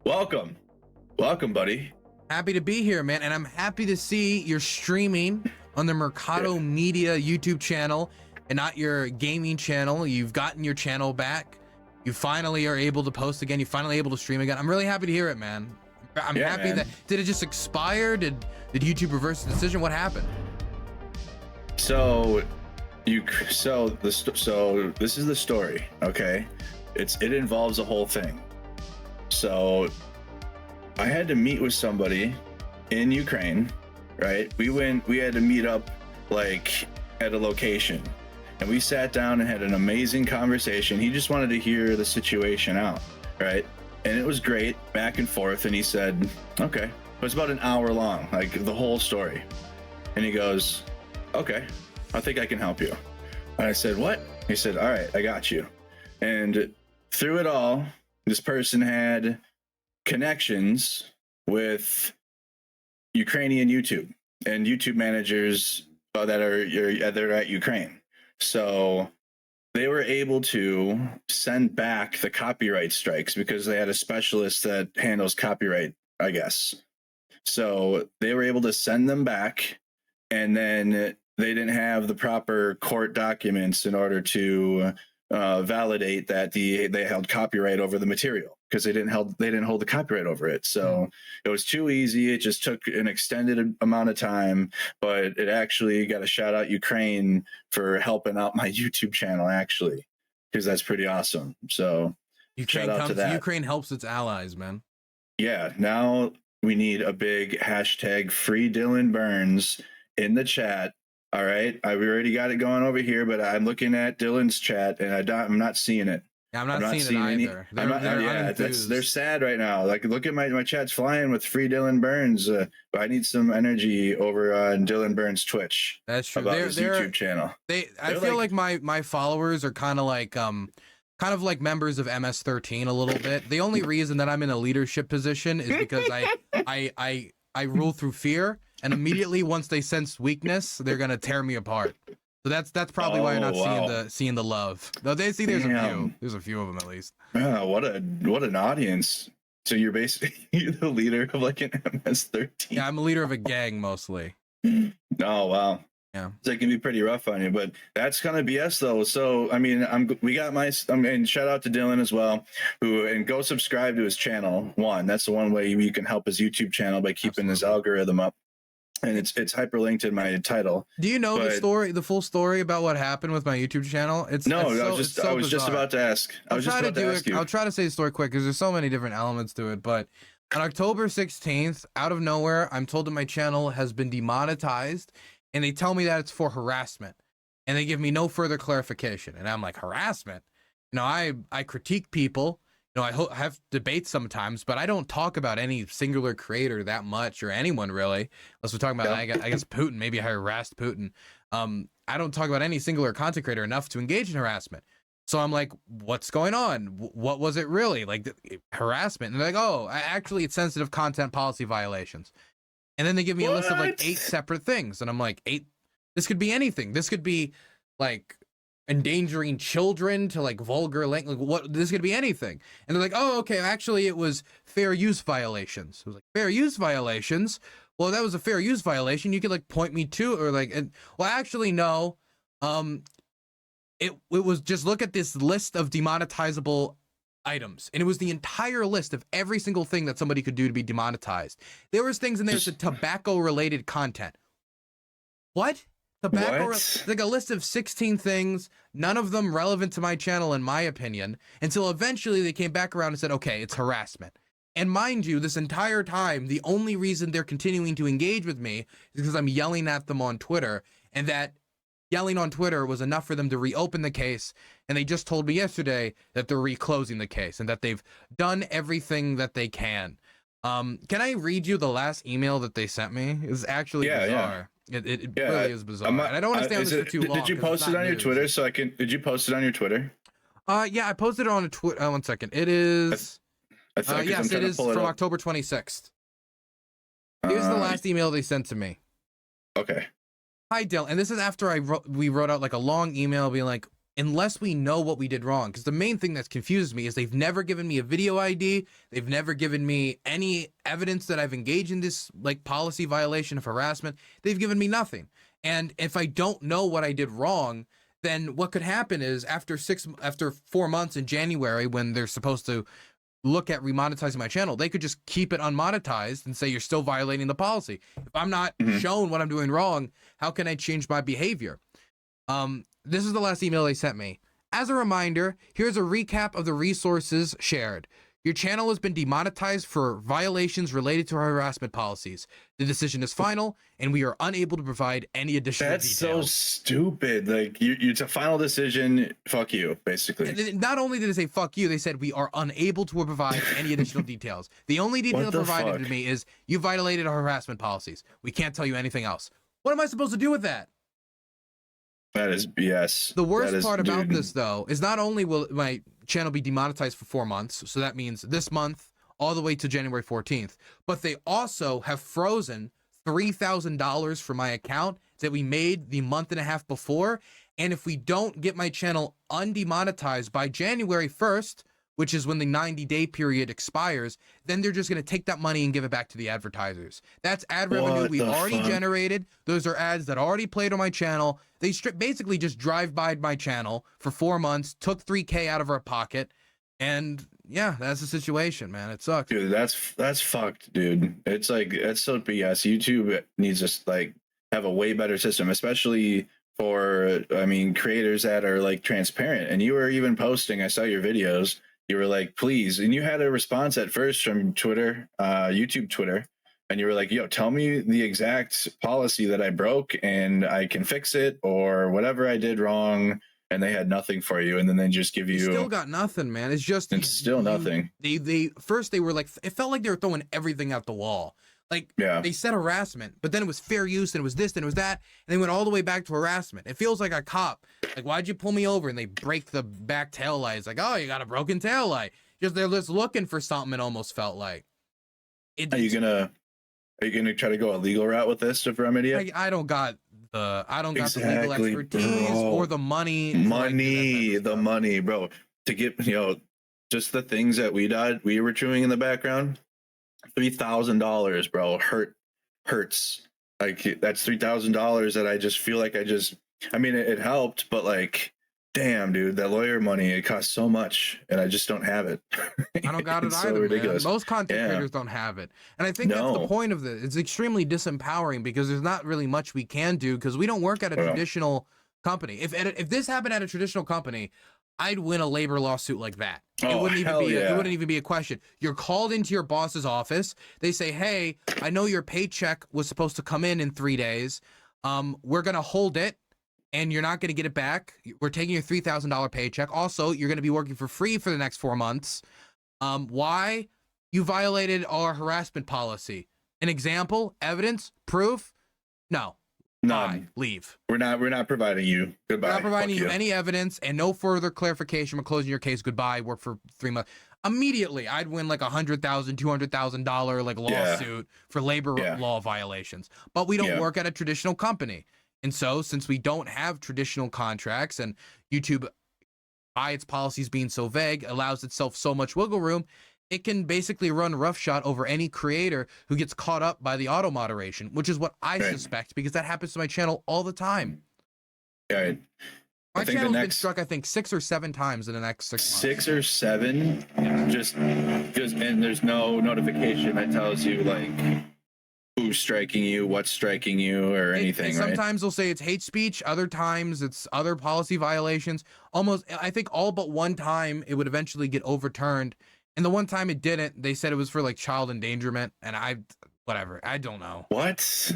Welcome. Welcome, buddy. Happy to be here, man. And I'm happy to see you're streaming on the Mercado Media YouTube channel and not your gaming channel. You've gotten your channel back. You finally are able to post again. You're finally able to stream again. I'm really happy to hear it, man. I'm happy that, did it just expire? Did YouTube reverse the decision? What happened? So this is the story, okay? It involves a whole thing. So I had to meet with somebody in Ukraine, right? We had to meet up like at a location, and we sat down and had an amazing conversation. He just wanted to hear the situation out, right? And it was great, back and forth. And he said, okay, it was about an hour long, like the whole story. And he goes, okay, I think I can help you. And I said, what? He said, all right, I got you. And through it all, this person had connections with Ukrainian YouTube and YouTube managers they're at Ukraine. So they were able to send back the copyright strikes because they had a specialist that handles copyright, I guess. So they were able to send them back, and then they didn't have the proper court documents in order to validate that they held copyright over the material, because they didn't hold the copyright over it. So it was too easy. It just took an extended amount of time, but it actually got a shout out Ukraine for helping out my YouTube channel, actually, because that's pretty awesome. So shout out to that. Ukraine helps its allies, man. Yeah. Now we need a big hashtag free Dylan Burns in the chat. All right, we already got it going over here, but I'm looking at Dylan's chat and I'm not seeing it. Yeah, I'm not seeing it either. They're sad right now. Like, look at my chat's flying with free Dylan Burns. But I need some energy over on Dylan Burns Twitch. That's true. About his YouTube channel. I feel like my followers are kind of like members of MS-13 a little bit. The only reason that I'm in a leadership position is because I rule through fear. And immediately, once they sense weakness, they're gonna tear me apart. So that's probably why you're not seeing the love. Though they see there's a few of them at least. What an audience! So you're basically the leader of like an MS-13. Yeah, I'm a leader of a gang mostly. Oh wow. Yeah, so it can be pretty rough on you, but that's kind of BS though. So I mean, and shout out to Dylan as well, and go subscribe to his channel. That's the one way you can help his YouTube channel by keeping his algorithm up. And it's hyperlinked in my title. Do you know the full story about what happened with my YouTube channel? I was just about to ask. I'll try to say the story quick because there's so many different elements to it. But on October 16th, out of nowhere, I'm told that my channel has been demonetized, and they tell me that it's for harassment, and they give me no further clarification. And I'm like, harassment? You know, I critique people. You know, I have debates sometimes, but I don't talk about any singular creator that much, or anyone really, unless we're talking about, I guess Putin. Maybe I harassed Putin. I don't talk about any singular content creator enough to engage in harassment. So I'm like, what's going on? What was it really? Like, harassment? And they're like, oh, actually, it's sensitive content policy violations. And then they give me a list of like 8 separate things. And I'm like, 8? This could be anything. This could be like endangering children to like vulgar language. What? This could be anything. And they're like, oh, okay, actually it was fair use violations. It was like, fair use violations? Well, that was a fair use violation. You could like point me to, or like, well, actually no. It was just, look at this list of demonetizable items, and it was the entire list of every single thing that somebody could do to be demonetized. There was things in there that said tobacco related content. What? Tobacco, like a list of 16 things, none of them relevant to my channel in my opinion, until eventually they came back around and said, okay, it's harassment. And mind you, this entire time, the only reason they're continuing to engage with me is because I'm yelling at them on Twitter, and that yelling on Twitter was enough for them to reopen the case. And they just told me yesterday that they're reclosing the case and that they've done everything that they can. Can I read you the last email that they sent me? It's actually bizarre. Yeah. It really is bizarre. And I don't want to stay on this for too long. Did you post it on your Twitter did you post it on your Twitter? Yeah, I posted it on a Twitter. One second. It is, yes, it is from October 26th. Here's the last email they sent to me. Okay. Hi, Dylan. And this is after we wrote out like a long email being like, unless we know what we did wrong. Because the main thing that confuses me is they've never given me a video ID. They've never given me any evidence that I've engaged in this like policy violation of harassment. They've given me nothing. And if I don't know what I did wrong, then what could happen is after 4 months in January, when they're supposed to look at remonetizing my channel, they could just keep it unmonetized and say you're still violating the policy. If I'm not shown what I'm doing wrong, how can I change my behavior? This is the last email they sent me. As a reminder, here's a recap of the resources shared. Your channel has been demonetized for violations related to our harassment policies. The decision is final, and we are unable to provide any additional details. That's so stupid. Like, it's a final decision. Fuck you, basically. And not only did they say fuck you, they said we are unable to provide any additional details. The only detail provided to me is you violated our harassment policies. We can't tell you anything else. What am I supposed to do with that? That is BS. The worst part about this, though, is not only will my channel be demonetized for 4 months, so that means this month all the way to January 14th, but they also have frozen $3,000 for my account that we made the month and a half before. And if we don't get my channel undemonetized by January 1st, which is when the 90-day period expires, then they're just going to take that money and give it back to the advertisers. That's ad revenue we already generated. Those are ads that already played on my channel. They basically just drive-by'd my channel for 4 months, took $3K out of our pocket, and yeah, that's the situation, man. It sucks. Dude, that's fucked, dude. It's like, that's so BS. YouTube needs to like have a way better system, especially for, I mean, creators that are like transparent. And you were even posting, I saw your videos. You were like, please. And you had a response at first from Twitter, YouTube Twitter. And you were like, yo, tell me the exact policy that I broke and I can fix it, or whatever I did wrong. And they had nothing for you. And then they just give you. Still got nothing, man. It's just. It's still nothing. They first they were like, it felt like they were throwing everything out the wall. Like, they said harassment, but then it was fair use, and it was this, and it was that, and they went all the way back to harassment. It feels like a cop. Like, why'd you pull me over? And they break the back tail light. It's like, oh, you got a broken tail light. They're just looking for something. It almost felt like. Are you gonna try to go a legal route with this to remedy it? I don't got the legal expertise or the money. The money, bro. To get just the things that we were chewing in the background. $3,000, bro, hurts. Like, that's $3,000 that I just feel like I mean, it helped, but like, damn, dude, that lawyer money, it costs so much, and I just don't have it. I don't got it either, so ridiculous. Man. Most content creators don't have it, and I think that's the point of this. It's extremely disempowering because there's not really much we can do because we don't work at a traditional company. If this happened at a traditional company, I'd win a labor lawsuit like that. It wouldn't even be a question. You're called into your boss's office. They say, hey, I know your paycheck was supposed to come in 3 days. We're going to hold it, and you're not going to get it back. We're taking your $3,000 paycheck. Also, you're going to be working for free for the next 4 months. Why? You violated our harassment policy. An example, evidence, proof? No. None. Leave. We're not providing you. Goodbye. We're not providing you any evidence and no further clarification. We're closing your case. Goodbye. Work for 3 months. Immediately, I'd win like $100,000, $200,000 like lawsuit for labor law violations. But we don't work at a traditional company, and so since we don't have traditional contracts, and YouTube, by its policies being so vague, allows itself so much wiggle room, it can basically run roughshod over any creator who gets caught up by the auto moderation, which is what I suspect, because that happens to my channel all the time. Yeah, my channel's been struck, I think, 6 or 7 times in the next 6 months. 6 or 7, just, and there's no notification that tells you like who's striking you, what's striking you, or anything. Sometimes they'll say it's hate speech. Other times it's other policy violations. Almost, I think, all but one time it would eventually get overturned. And the one time it didn't, they said it was for like child endangerment, and whatever, I don't know. What?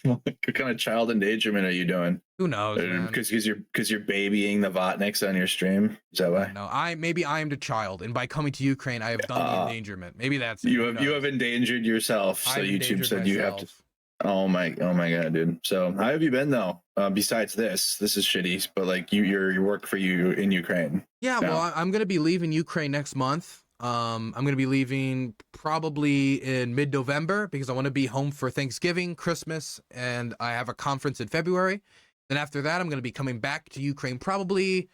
What kind of child endangerment are you doing? Who knows? Because you're babying the Votniks on your stream. Is that why? No, maybe I am the child, and by coming to Ukraine, I have done the endangerment. Maybe that's it. You have endangered yourself. So YouTube said you have to. Oh my god, dude. So how have you been though? Besides this is shitty, but like your work for you in Ukraine. Yeah, well, I'm gonna be leaving Ukraine next month. I'm going to be leaving probably in mid-November because I want to be home for Thanksgiving, Christmas, and I have a conference in February. Then after that, I'm going to be coming back to Ukraine probably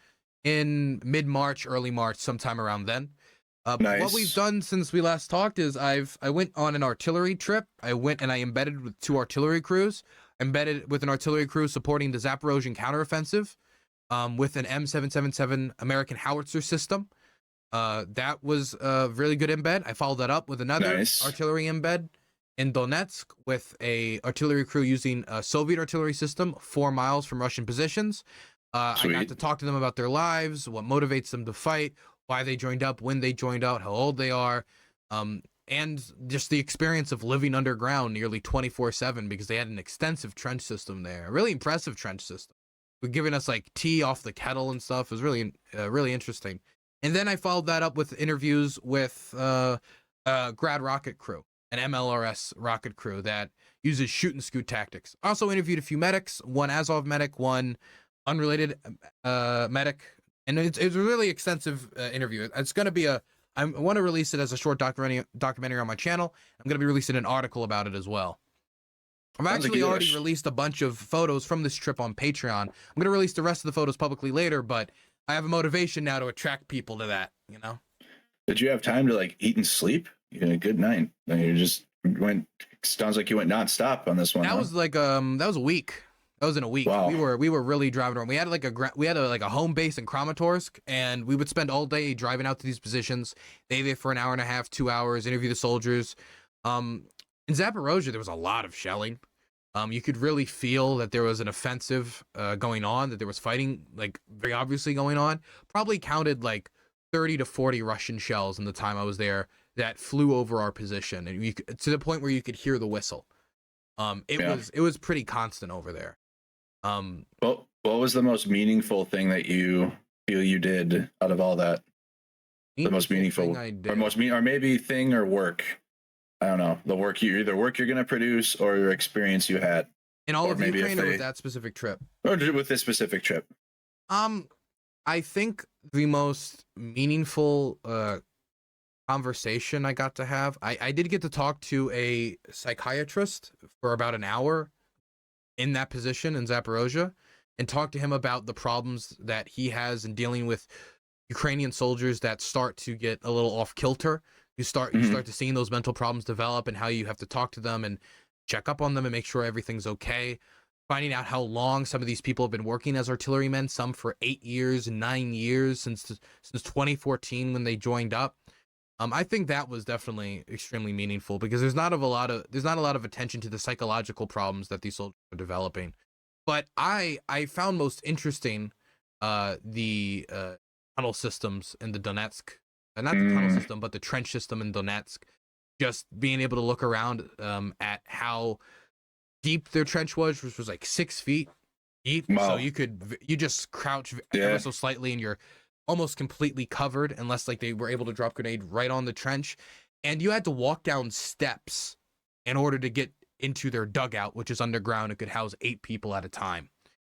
in mid-March, early March, sometime around then. What we've Nice. done since we last talked is I went on an artillery trip. I went and I embedded with 2 artillery crews, embedded with an artillery crew supporting the Zaporozhian counteroffensive, with an M777 American howitzer system. That was a really good embed. I followed that up with another Nice. artillery embed in Donetsk with a artillery crew using a Soviet artillery system 4 miles from Russian positions. I got Sweet. to talk to them about their lives, what motivates them to fight, why they joined up, when they joined out, how old they are, and just the experience of living underground nearly 24/7 because they had an extensive trench system there, a really impressive trench system. We're giving us like tea off the kettle and stuff. It was really, really interesting. And then I followed that up with interviews with Grad rocket crew, an MLRS rocket crew that uses shoot and scoot tactics. Also interviewed a few medics, one Azov medic, one unrelated medic, and it's a really extensive interview. It's going to be I want to release it as a short documentary on my channel. I'm going to be releasing an article about it as well. I've Sounds actually like you already are- released a bunch of photos from this trip on Patreon. I'm going to release the rest of the photos publicly later, but I have a motivation now to attract people to that, you know? Did you have time to like eat and sleep? You had a good night. You just went. Sounds like you went nonstop on this one. That huh? was like that was a week. That was in a week. Wow. We were really driving around. We had like a home base in Kramatorsk, and we would spend all day driving out to these positions. They there for an hour and a half, 2 hours, interview the soldiers. In Zaporozhye, there was a lot of shelling. You could really feel that there was an offensive going on, that there was fighting like very obviously going on. Probably counted like 30 to 40 Russian shells in the time I was there that flew over our position, and to the point where you could hear the whistle. It was pretty constant over there. Well, what was the most meaningful thing that you feel you did out of all that? The most meaningful, thing I did. or maybe thing or work. I don't know. The work you're going to produce or your experience you had, In all or of maybe Ukraine if or they- with that specific trip? or with this specific trip. I think the most meaningful conversation I got to have, I did get to talk to a psychiatrist for about an hour in that position in Zaporozhye and talk to him about the problems that he has in dealing with Ukrainian soldiers that start to get a little off kilter. You start to seeing those mental problems develop and how you have to talk to them and check up on them and make sure everything's okay. Finding out how long some of these people have been working as artillerymen, some for 8 years, 9 years, since 2014 when they joined up. I think that was definitely extremely meaningful because there's not a lot of attention to the psychological problems that these soldiers are developing. But I found most interesting the tunnel systems in the Donetsk, not the tunnel system, but the trench system in Donetsk. Just being able to look around at how deep their trench was, which was like 6 feet deep. Wow. So you just crouch Yeah. ever so slightly and you're almost completely covered unless like they were able to drop grenade right on the trench. And you had to walk down steps in order to get into their dugout, which is underground. It could house 8 people at a time.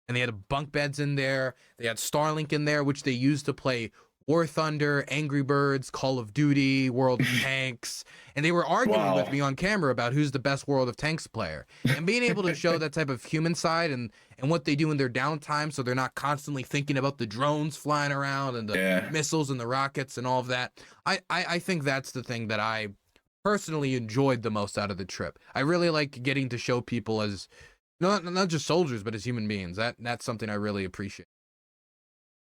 And they had bunk beds in there. They had Starlink in there, which they used to play War Thunder, Angry Birds, Call of Duty, World of Tanks. And they were arguing with me on camera about who's the best World of Tanks player. And being able to show that type of human side and what they do in their downtime so they're not constantly thinking about the drones flying around and the missiles and the rockets and all of that. I think that's the thing that I personally enjoyed the most out of the trip. I really like getting to show people as not just soldiers, but as human beings. That's something I really appreciate.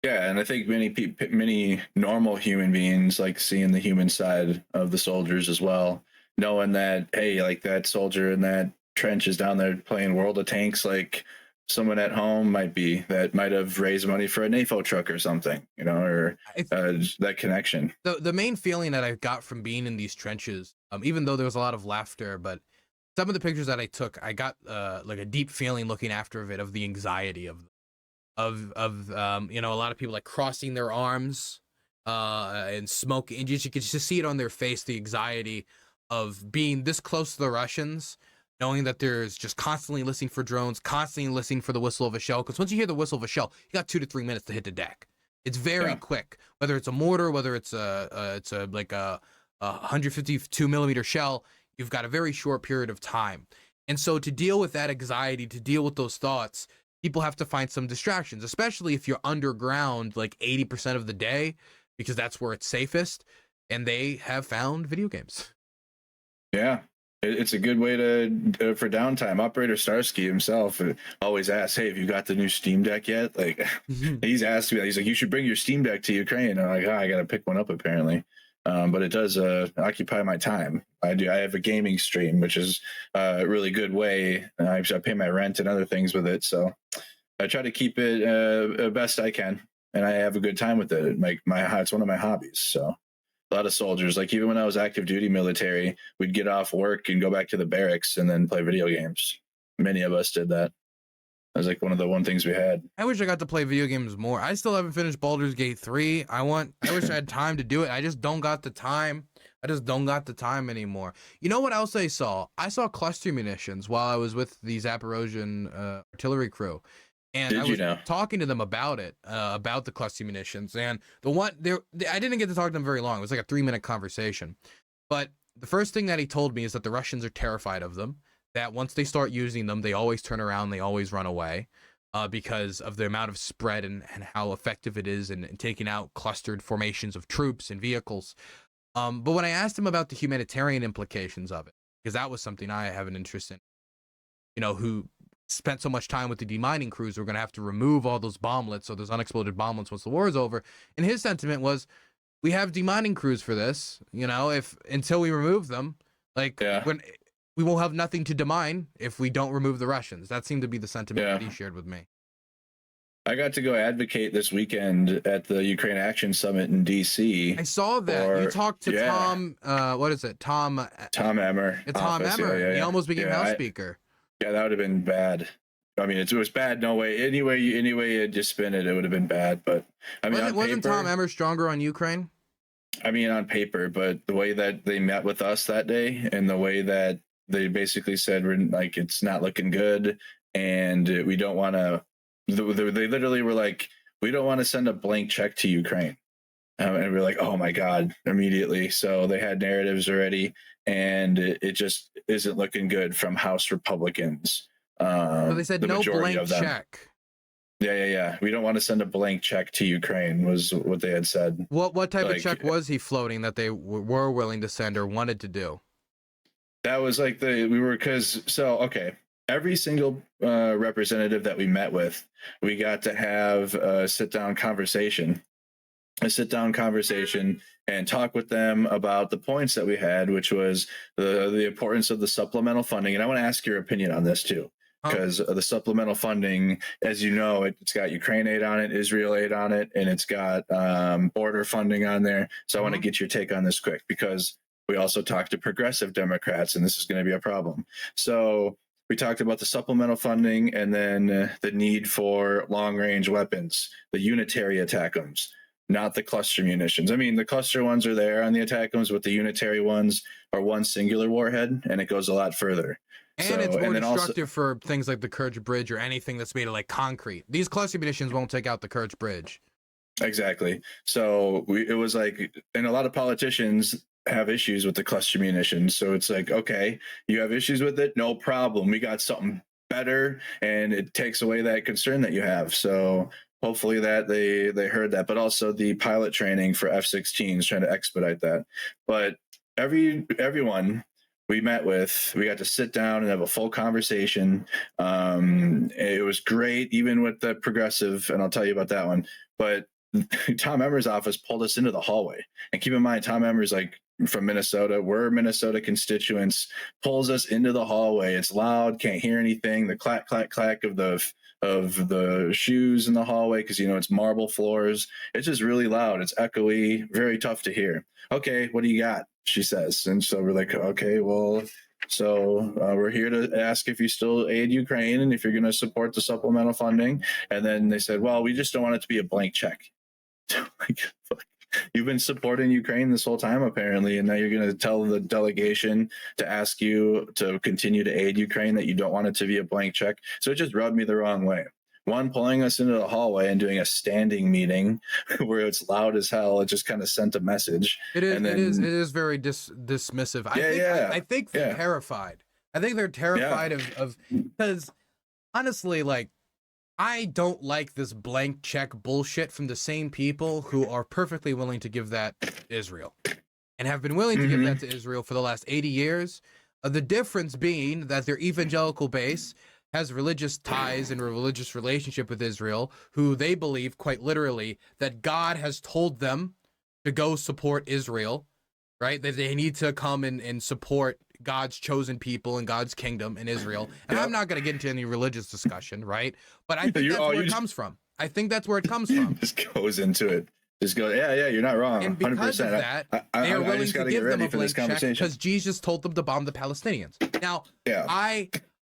Yeah, and I think many normal human beings like seeing the human side of the soldiers as well, knowing that, hey, like that soldier in that trench is down there playing World of Tanks, like someone at home might have raised money for a NAFO truck or something, or that connection. The main feeling that I got from being in these trenches, even though there was a lot of laughter, but some of the pictures that I took, I got like a deep feeling looking after it of the anxiety of a lot of people like crossing their arms and smoking, and you could just see it on their face, the anxiety of being this close to the Russians, knowing that there's just constantly listening for drones, constantly listening for the whistle of a shell, because once you hear the whistle of a shell, you got 2 to 3 minutes to hit the deck. It's very quick, whether it's a mortar, whether it's a 152 millimeter shell, you've got a very short period of time. And so to deal with that anxiety, to deal with those thoughts, people have to find some distractions, especially if you're underground like 80% of the day, because that's where it's safest. And they have found video games. Yeah, it's a good way to for downtime. Operator Starsky himself always asks, "Hey, have you got the new Steam Deck yet?" Like he's asked me that. He's like, "You should bring your Steam Deck to Ukraine." And I'm like, "Oh, I got to pick one up apparently." But it does occupy my time. I have a gaming stream, which is a really good way. I pay my rent and other things with it, so I try to keep it best I can, and I have a good time with it. It's one of my hobbies. So a lot of soldiers, like even when I was active duty military, we'd get off work and go back to the barracks and then play video games. Many of us did that. That was like one of the things we had. I wish I got to play video games more. I still haven't finished Baldur's Gate 3. I wish I had time to do it. I just don't got the time. I just don't got the time anymore. You know what else I saw? I saw cluster munitions while I was with the Zaporozhian artillery crew. And I was talking to them about it, about the cluster munitions. And I didn't get to talk to them very long. It was like a 3-minute conversation. But the first thing that he told me is that the Russians are terrified of them, that once they start using them, they always turn around, they always run away, because of the amount of spread and how effective it is in taking out clustered formations of troops and vehicles. But when I asked him about the humanitarian implications of it, because that was something I have an interest in, who spent so much time with the demining crews, we're going to have to remove all those bomblets, or those unexploded bomblets once the war is over. And his sentiment was, we have demining crews for this, until we remove them, when we will have nothing to demine if we don't remove the Russians. That seemed to be the sentiment that he shared with me. I got to go advocate this weekend at the Ukraine Action Summit in DC. I saw that. You talked to Tom, what is it? Tom Emmer. Tom Emmer. He almost became House Speaker. Yeah, that would have been bad. I mean, it was bad. No way. Anyway, you just spin it, it would have been bad. But I mean, wasn't Tom Emmer stronger on Ukraine? I mean, on paper, but the way that they met with us that day, and the way that they basically said, we're like, it's not looking good, and we don't want to. They literally were like, we don't want to send a blank check to Ukraine. And we're like, oh my God, immediately. So they had narratives already, and it just isn't looking good from House Republicans. So they said no blank check. Yeah. We don't want to send a blank check to Ukraine was what they had said. What type of check was he floating that they were willing to send or wanted to do? That was like every single representative that we met with, we got to have a sit-down conversation and talk with them about the points that we had, which was the importance of the supplemental funding. And I want to ask your opinion on this too, because the supplemental funding, as you know, it's got Ukraine aid on it, Israel aid on it, and it's got border funding on there. So I want to get your take on this quick, because we also talked to progressive Democrats, and this is going to be a problem. So we talked about the supplemental funding, and then the need for long-range weapons, the unitary ATACMS, not the cluster munitions. I mean, the cluster ones are there on the ATACMS, but the unitary ones are one singular warhead, and it goes a lot further. And it's more destructive for things like the Kerch Bridge or anything that's made of like concrete. These cluster munitions won't take out the Kerch Bridge. Exactly. So it was like, and a lot of politicians have issues with the cluster munitions. So it's like, okay, you have issues with it, no problem. We got something better, and it takes away that concern that you have. So hopefully that they heard that, but also the pilot training for F-16s, trying to expedite that. But everyone we met with, we got to sit down and have a full conversation. It was great, even with the progressive, and I'll tell you about that one. But Tom Emmer's office pulled us into the hallway. And keep in mind, Tom Emmer's like from Minnesota. We're Minnesota constituents. Pulls us into the hallway. It's loud, can't hear anything. The clack, clack, clack of the shoes in the hallway, because it's marble floors. It's just really loud. It's echoey, very tough to hear. Okay, what do you got? She says. And so we're like, okay, well, so we're here to ask if you still aid Ukraine and if you're going to support the supplemental funding. And then they said, well, we just don't want it to be a blank check. Like, fuck. You've been supporting Ukraine this whole time, apparently, and now you're going to tell the delegation to ask you to continue to aid Ukraine, that you don't want it to be a blank check. So it just rubbed me the wrong way. One, pulling us into the hallway and doing a standing meeting where it's loud as hell. It just kind of sent a message. It is very dismissive. I think they're terrified. I think they're terrified of because honestly, like, I don't like this blank check bullshit from the same people who are perfectly willing to give that to Israel and have been willing to give that to Israel for the last 80 years. The difference being that their evangelical base has religious ties and a religious relationship with Israel, who they believe quite literally that God has told them to go support Israel, right? That they need to come and support God's chosen people and God's kingdom in Israel. And I'm not going to get into any religious discussion, right? But I think that's where it comes from. I think that's where it comes from. Just goes into it. Just go, yeah, you're not wrong. And because 100%. of that, they are willing to give them a blank check because Jesus told them to bomb the Palestinians. Now,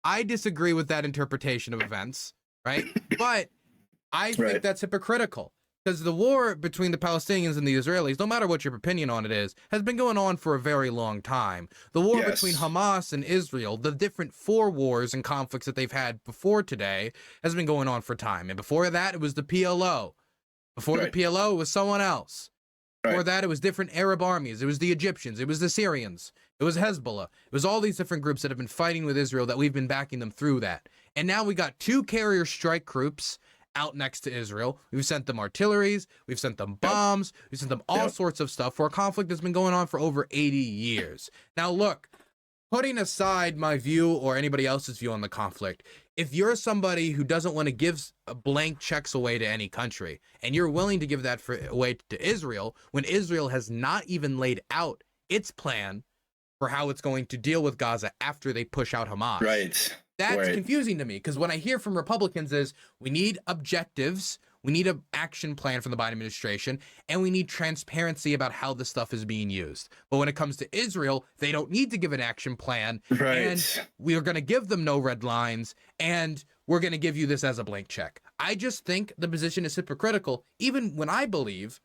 I disagree with that interpretation of events, right? But I think that's hypocritical. Because the war between the Palestinians and the Israelis, no matter what your opinion on it is, has been going on for a very long time. The war between Hamas and Israel, the different 4 wars and conflicts that they've had before today, has been going on for time. And before that, it was the PLO. Before the PLO, it was someone else. Before that, it was different Arab armies. It was the Egyptians. It was the Syrians. It was Hezbollah. It was all these different groups that have been fighting with Israel that we've been backing them through that. And now we got 2 carrier strike groups out next to Israel. We've sent them artilleries. We've sent them bombs. We've sent them all sorts of stuff for a conflict that's been going on for over 80 years. Now, look, putting aside my view or anybody else's view on the conflict, if you're somebody who doesn't want to give blank checks away to any country, and you're willing to give that away to Israel, when Israel has not even laid out its plan for how it's going to deal with Gaza after they push out Hamas. That's confusing to me, because what I hear from Republicans is we need objectives, we need an action plan from the Biden administration, and we need transparency about how this stuff is being used. But when it comes to Israel, they don't need to give an action plan, and we are going to give them no red lines, and we're going to give you this as a blank check. I just think the position is hypocritical, even when I believe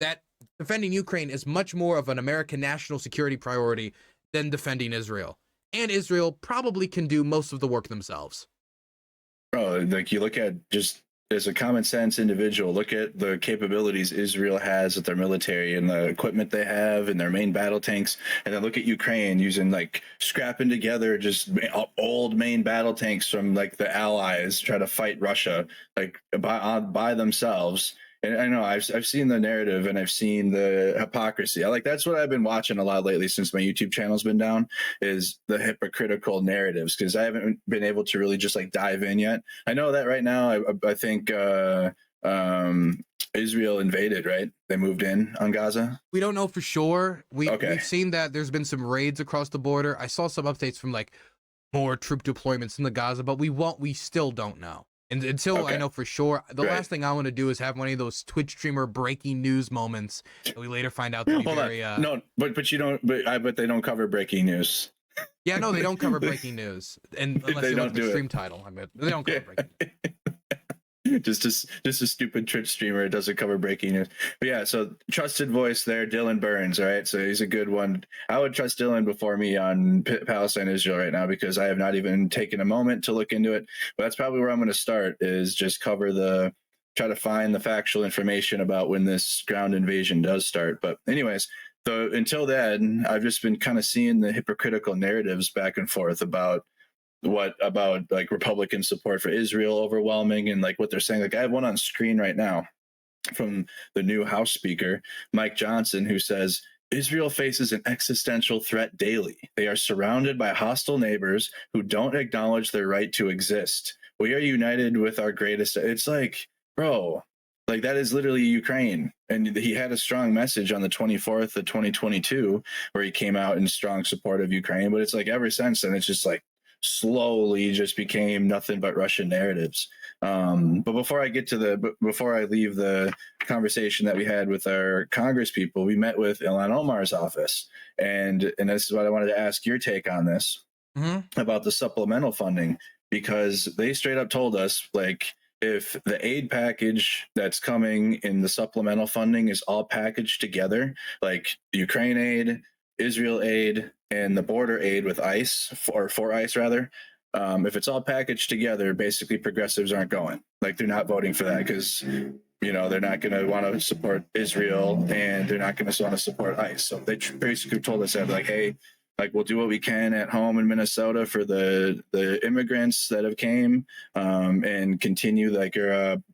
that defending Ukraine is much more of an American national security priority than defending Israel. And Israel probably can do most of the work themselves. Bro, like you look at just as a common sense individual, look at the capabilities Israel has with their military and the equipment they have and their main battle tanks. And then look at Ukraine using scrapping together just old main battle tanks from the Allies try to fight Russia by themselves. And I know I've seen the narrative and I've seen the hypocrisy. That's what I've been watching a lot lately since my YouTube channel's been down, is the hypocritical narratives, because I haven't been able to really just dive in yet. I know that right now I think Israel invaded, right? They moved in on Gaza. We don't know for sure. We've seen that there's been some raids across the border. I saw some updates from more troop deployments in the Gaza, but we still don't know. And until I know for sure, the last thing I want to do is have one of those Twitch streamer breaking news moments that we later find out to be very. No, but you don't. But I bet they don't cover breaking news. Yeah, no, they don't cover breaking news, and unless they look at the stream title, I bet they don't cover breaking news. just a stupid Twitch streamer doesn't cover breaking news. But yeah, so trusted voice there, Dylan Burns. All right, so he's a good one. I would trust Dylan before me on Palestine, Israel right now, because I have not even taken a moment to look into it. But that's probably where I'm going to start, is just try to find the factual information about when this ground invasion does start. But anyways, until then, I've just been kind of seeing the hypocritical narratives back and forth about Republican support for Israel overwhelming, and what they're saying. I have one on screen right now from the new House Speaker, Mike Johnson, who says Israel faces an existential threat daily. They are surrounded by hostile neighbors who don't acknowledge their right to exist. We are united with our greatest. It's bro, that is literally Ukraine. And he had a strong message on the 24th of 2022 where he came out in strong support of Ukraine. But it's ever since then, it's just slowly just became nothing but Russian narratives. But before I leave the conversation that we had with our Congress people, we met with Ilhan Omar's office, and this is what I wanted to ask your take on this about the supplemental funding, because they straight up told us if the aid package that's coming in the supplemental funding is all packaged together, Ukraine aid, Israel aid, and the border aid with ICE, or for ICE rather, if it's all packaged together, basically progressives aren't going. They're not voting for that, because they're not going to want to support Israel, and they're not going to want to support ICE. So they basically told us that hey, Like, we'll do what we can at home in Minnesota for the immigrants that have came, and continue like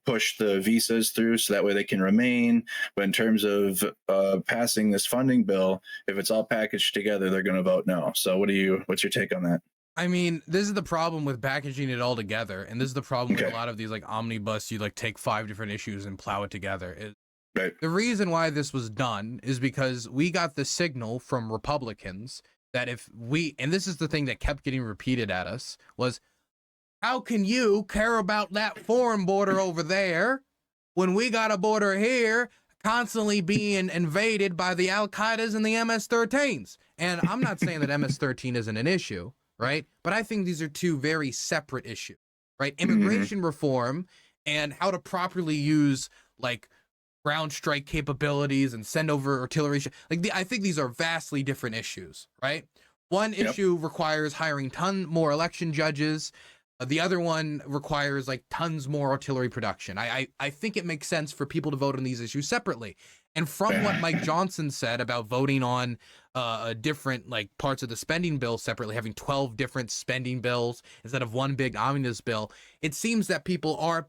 push the visas through so that way they can remain. But in terms of passing this funding bill, if it's all packaged together, they're going to vote no. So what's your take on that? I mean, this is the problem with packaging it all together, and this is the problem with a lot of these like omnibus. You like take 5 different issues and plow it together. Right. The reason why this was done is because we got the signal from Republicans that if we, and this is the thing that kept getting repeated at us, was how can you care about that foreign border over there when we got a border here constantly being invaded by the Al-Qaedas and the MS-13s? And I'm not saying that MS-13 isn't an issue, right? But I think these are two very separate issues, right? Immigration reform and how to properly use like ground strike capabilities and send over artillery. I think these are vastly different issues, right? One issue requires hiring more election judges. The other one requires like tons more artillery production. I think it makes sense for people to vote on these issues separately. And from what Mike Johnson said about voting on different like parts of the spending bill separately, having 12 different spending bills instead of one big omnibus bill, it seems that people are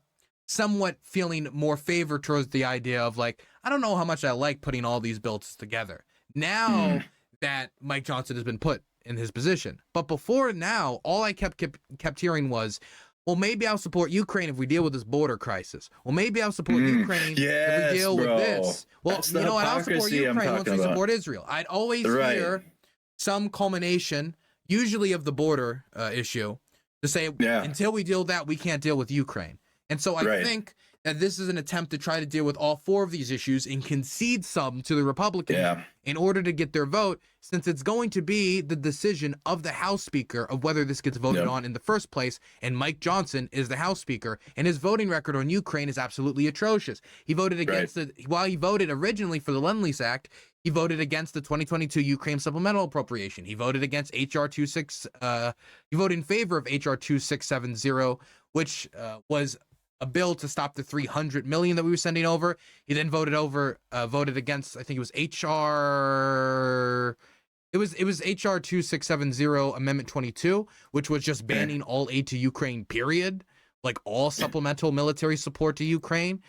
somewhat feeling more favor towards the idea of like, I don't know how much I like putting all these bills together now that Mike Johnson has been put in his position. But before now, all I kept hearing was, well, maybe I'll support Ukraine if we deal with this border crisis. Well, maybe I'll support Ukraine if we deal with this. Well, you know what? I'll support Ukraine once we support Israel. I'd always hear some culmination, usually of the border issue, to say, until we deal with that, we can't deal with Ukraine. And so I think that this is an attempt to try to deal with all 4 of these issues and concede some to the Republicans in order to get their vote, since it's going to be the decision of the House Speaker of whether this gets voted on in the first place. And Mike Johnson is the House Speaker, and his voting record on Ukraine is absolutely atrocious. He voted against it while he voted originally for the Lend-Lease Act. He voted against the 2022 Ukraine supplemental appropriation. He voted against he voted in favor of HR 2670, which was a bill to stop the $300 million that we were sending over. He then voted against, I think it was HR 2670 Amendment 22, which was just banning all aid to Ukraine, period. Like all supplemental military support to Ukraine.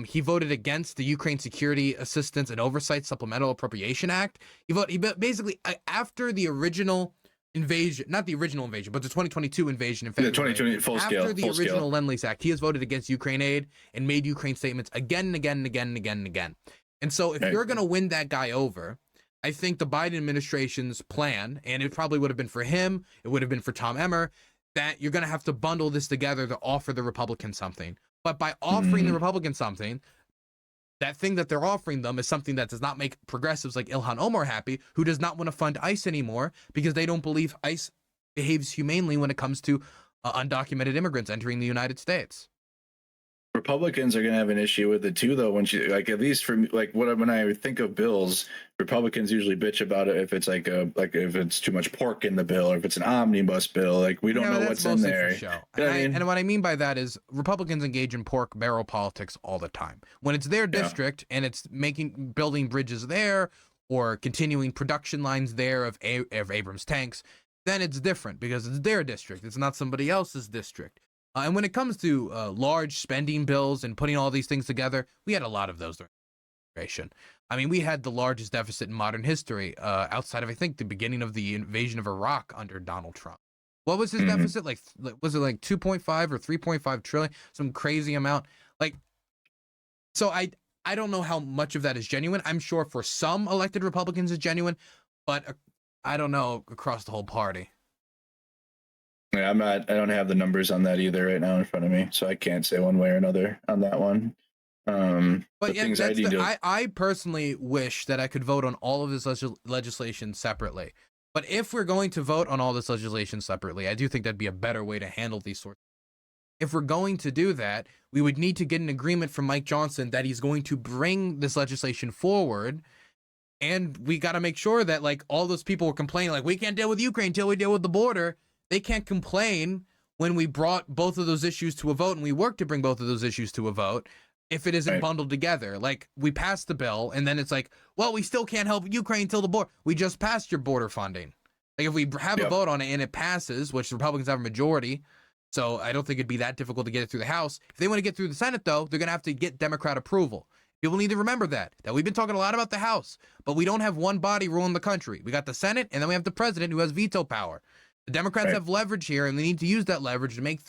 He voted against the Ukraine Security Assistance and Oversight Supplemental Appropriation Act. He basically after the original invasion, not the original invasion, but the 2022 invasion in February. The 2020 full scale. After the original Lend-Lease Act, he has voted against Ukraine aid and made Ukraine statements again and again and again and again and again. And so if you're going to win that guy over, I think the Biden administration's plan, and it probably would have been for him, it would have been for Tom Emmer, that you're going to have to bundle this together to offer the Republicans something. But by offering the Republicans something, that thing that they're offering them is something that does not make progressives like Ilhan Omar happy, who does not want to fund ICE anymore because they don't believe ICE behaves humanely when it comes to undocumented immigrants entering the United States. Republicans are going to have an issue with it too, though. When at least for me, when I think of bills, Republicans usually bitch about it if it's like if it's too much pork in the bill, or if it's an omnibus bill. Like, we don't know what's in there. And what I mean by that is Republicans engage in pork barrel politics all the time. When it's their district and it's building bridges there or continuing production lines there of Abrams tanks, then it's different because it's their district. It's not somebody else's district. And when it comes to large spending bills and putting all these things together, we had a lot of those during the administration. I mean, we had the largest deficit in modern history outside of, I think, the beginning of the invasion of Iraq under Donald Trump. What was his deficit? Like, was it like 2.5 or 3.5 trillion? Some crazy amount. Like, so I don't know how much of that is genuine. I'm sure for some elected Republicans it's genuine, but I don't know across the whole party. Yeah, I don't have the numbers on that either right now in front of me, so I can't say one way or another on that one. But yeah, I personally wish that I could vote on all of this legislation separately. But if we're going to vote on all this legislation separately, I do think that'd be a better way to handle these sorts. If we're going to do that, we would need to get an agreement from Mike Johnson that he's going to bring this legislation forward. And we got to make sure that, like, all those people were complaining, like, we can't deal with Ukraine until we deal with the border. They can't complain when we brought both of those issues to a vote and we worked to bring both of those issues to a vote if it isn't bundled together. Like, we passed the bill and then it's like, well, we still can't help Ukraine till the border. We just passed your border funding. Like if we have a vote on it and it passes, which the Republicans have a majority, so I don't think it'd be that difficult to get it through the House. If they want to get through the Senate, though, they're going to have to get Democrat approval. People need to remember that we've been talking a lot about the House, but we don't have one body ruling the country. We got the Senate, and then we have the president who has veto power. The Democrats have leverage here, and they need to use that leverage to make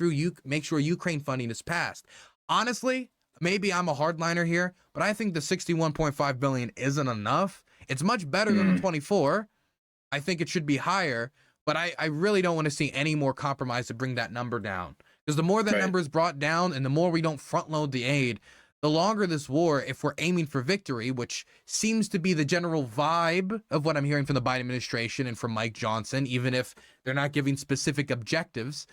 sure Ukraine funding is passed. Honestly, maybe I'm a hardliner here, but I think the $61.5 billion isn't enough. It's much better than the 24. I think it should be higher, but I really don't want to see any more compromise to bring that number down. Because the more that number is brought down, and the more we don't front load the aid, the longer this war, if we're aiming for victory, which seems to be the general vibe of what I'm hearing from the Biden administration and from Mike Johnson, even if they're not giving specific objectives,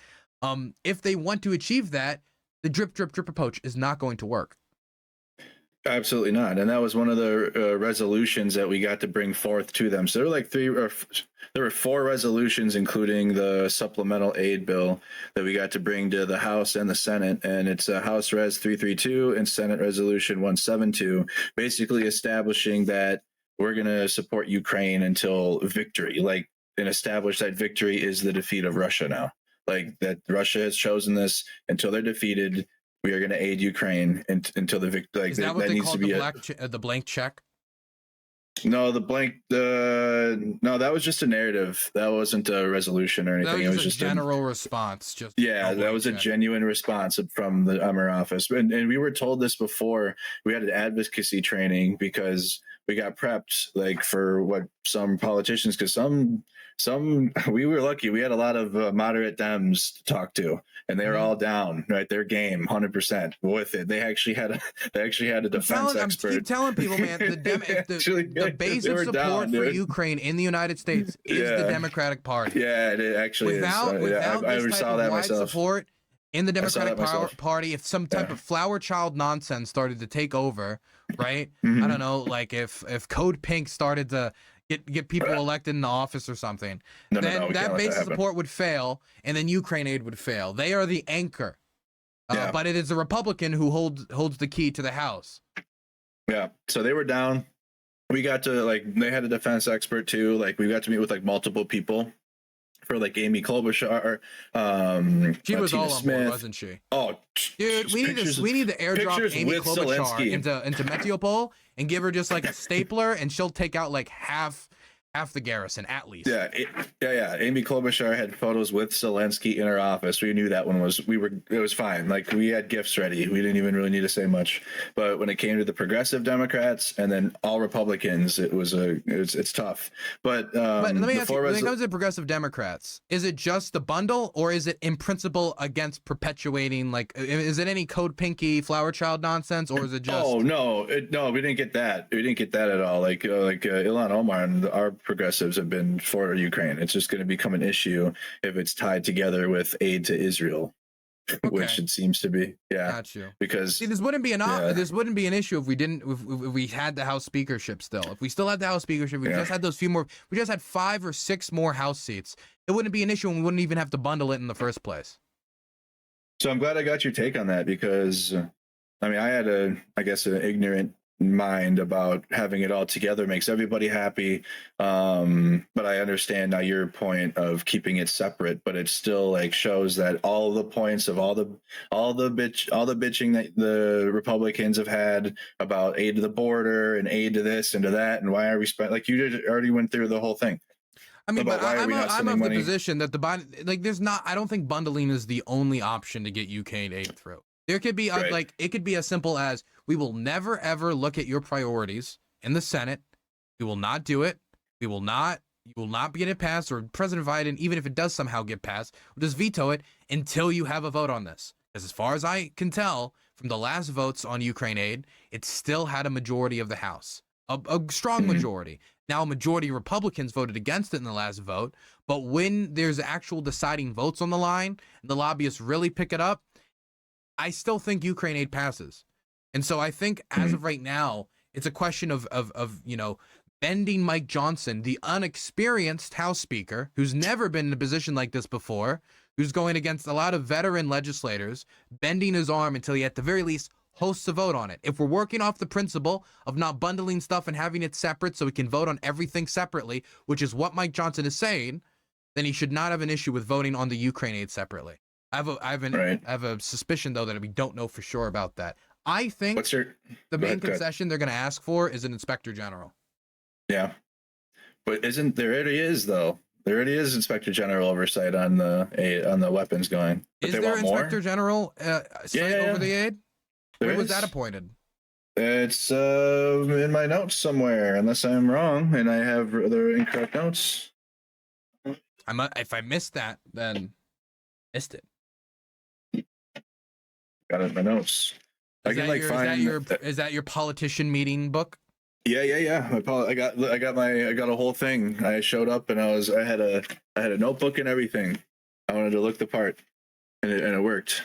if they want to achieve that, the drip, drip, drip approach is not going to work. Absolutely not. And that was one of the resolutions that we got to bring forth to them. So there were 4 resolutions, including the supplemental aid bill that we got to bring to the House and the Senate. And it's House Res 332 and Senate Resolution 172, basically establishing that we're going to support Ukraine until victory, and establish that victory is the defeat of Russia now. Like that Russia has chosen this until they're defeated. We are going to aid Ukraine until the victory. Is that what they called the blank check? No, no, that was just a narrative. That wasn't a resolution or anything. It was just a general response. That was a genuine response from the Emmer office. And we were told this before. We had an advocacy training because we got prepped for what some politicians, because we were lucky. We had a lot of moderate Dems to talk to, and they were all down, right? Their game, 100% with it. They actually had a defense expert. Keep telling people, man, the base of support for Ukraine in the United States is the Democratic Party. Yeah, it actually without is. this type of wide support in the Democratic Party, if some type of flower child nonsense started to take over, right? I don't know, like if Code Pink started to get people elected in the office or something, then that base of support would fail, and then Ukraine aid would fail. They are the anchor, but it is the Republican who holds the key to the House. Yeah, so they were down. We got to they had a defense expert too. We got to meet with multiple people. For Amy Klobuchar, she was Tina all on board, wasn't she? Oh, dude, we need to airdrop Amy Klobuchar into Mariupol and give her just a stapler, and she'll take out half the garrison at least. Yeah. Amy Klobuchar had photos with Zelensky in her office. We knew that one was. It was fine. We had gifts ready. We didn't even really need to say much. But when it came to the progressive Democrats and then all Republicans, it's tough. But let me ask you, when it comes to progressive Democrats, is it just the bundle, or is it in principle against perpetuating? Is it any Code Pinky flower child nonsense, or is it just? Oh no, we didn't get that. We didn't get that at all. Ilhan Omar and our progressives have been for Ukraine. It's just going to become an issue if it's tied together with aid to Israel, which it seems to be. Yeah, got you. Because this wouldn't be an issue if we didn't. If we had the House speakership still. If we still had the House speakership, we just had those few more. We just had 5 or 6 more House seats. It wouldn't be an issue, and we wouldn't even have to bundle it in the first place. So I'm glad I got your take on that, because I had an ignorant mind about having it all together makes everybody happy, but I understand now your point of keeping it separate, but it still shows that all the points of all the bitching that the Republicans have had about aid to the border and aid to this and to that, and why are we you already went through the whole thing. But I'm of the position that I don't think bundling is the only option to get UK aid through. There could be it could be as simple as, we will never ever look at your priorities in the Senate. We will not do it. You will not get it passed, or President Biden, even if it does somehow get passed, will just veto it until you have a vote on this. Because as far as I can tell from the last votes on Ukraine aid, it still had a majority of the House, a strong majority. Now, a majority of Republicans voted against it in the last vote, but when there's actual deciding votes on the line and the lobbyists really pick it up, I still think Ukraine aid passes. And so I think as of right now, it's a question of bending Mike Johnson, the unexperienced House Speaker, who's never been in a position like this before, who's going against a lot of veteran legislators, bending his arm until he at the very least hosts a vote on it. If we're working off the principle of not bundling stuff and having it separate so we can vote on everything separately, which is what Mike Johnson is saying, then he should not have an issue with voting on the Ukraine aid separately. I have a suspicion though that we don't know for sure about that. I think the main concession they're going to ask for is an inspector general. Yeah, but isn't there already is though? There already is inspector general oversight on the weapons going. But is there inspector general over the aid? Where was that appointed? It's in my notes somewhere, unless I'm wrong and I have the incorrect notes. If I missed that, then missed it. Got it in my notes. Is that your politician meeting book? Yeah. I got a whole thing. I showed up and I had a notebook and everything. I wanted to look the part, and it worked.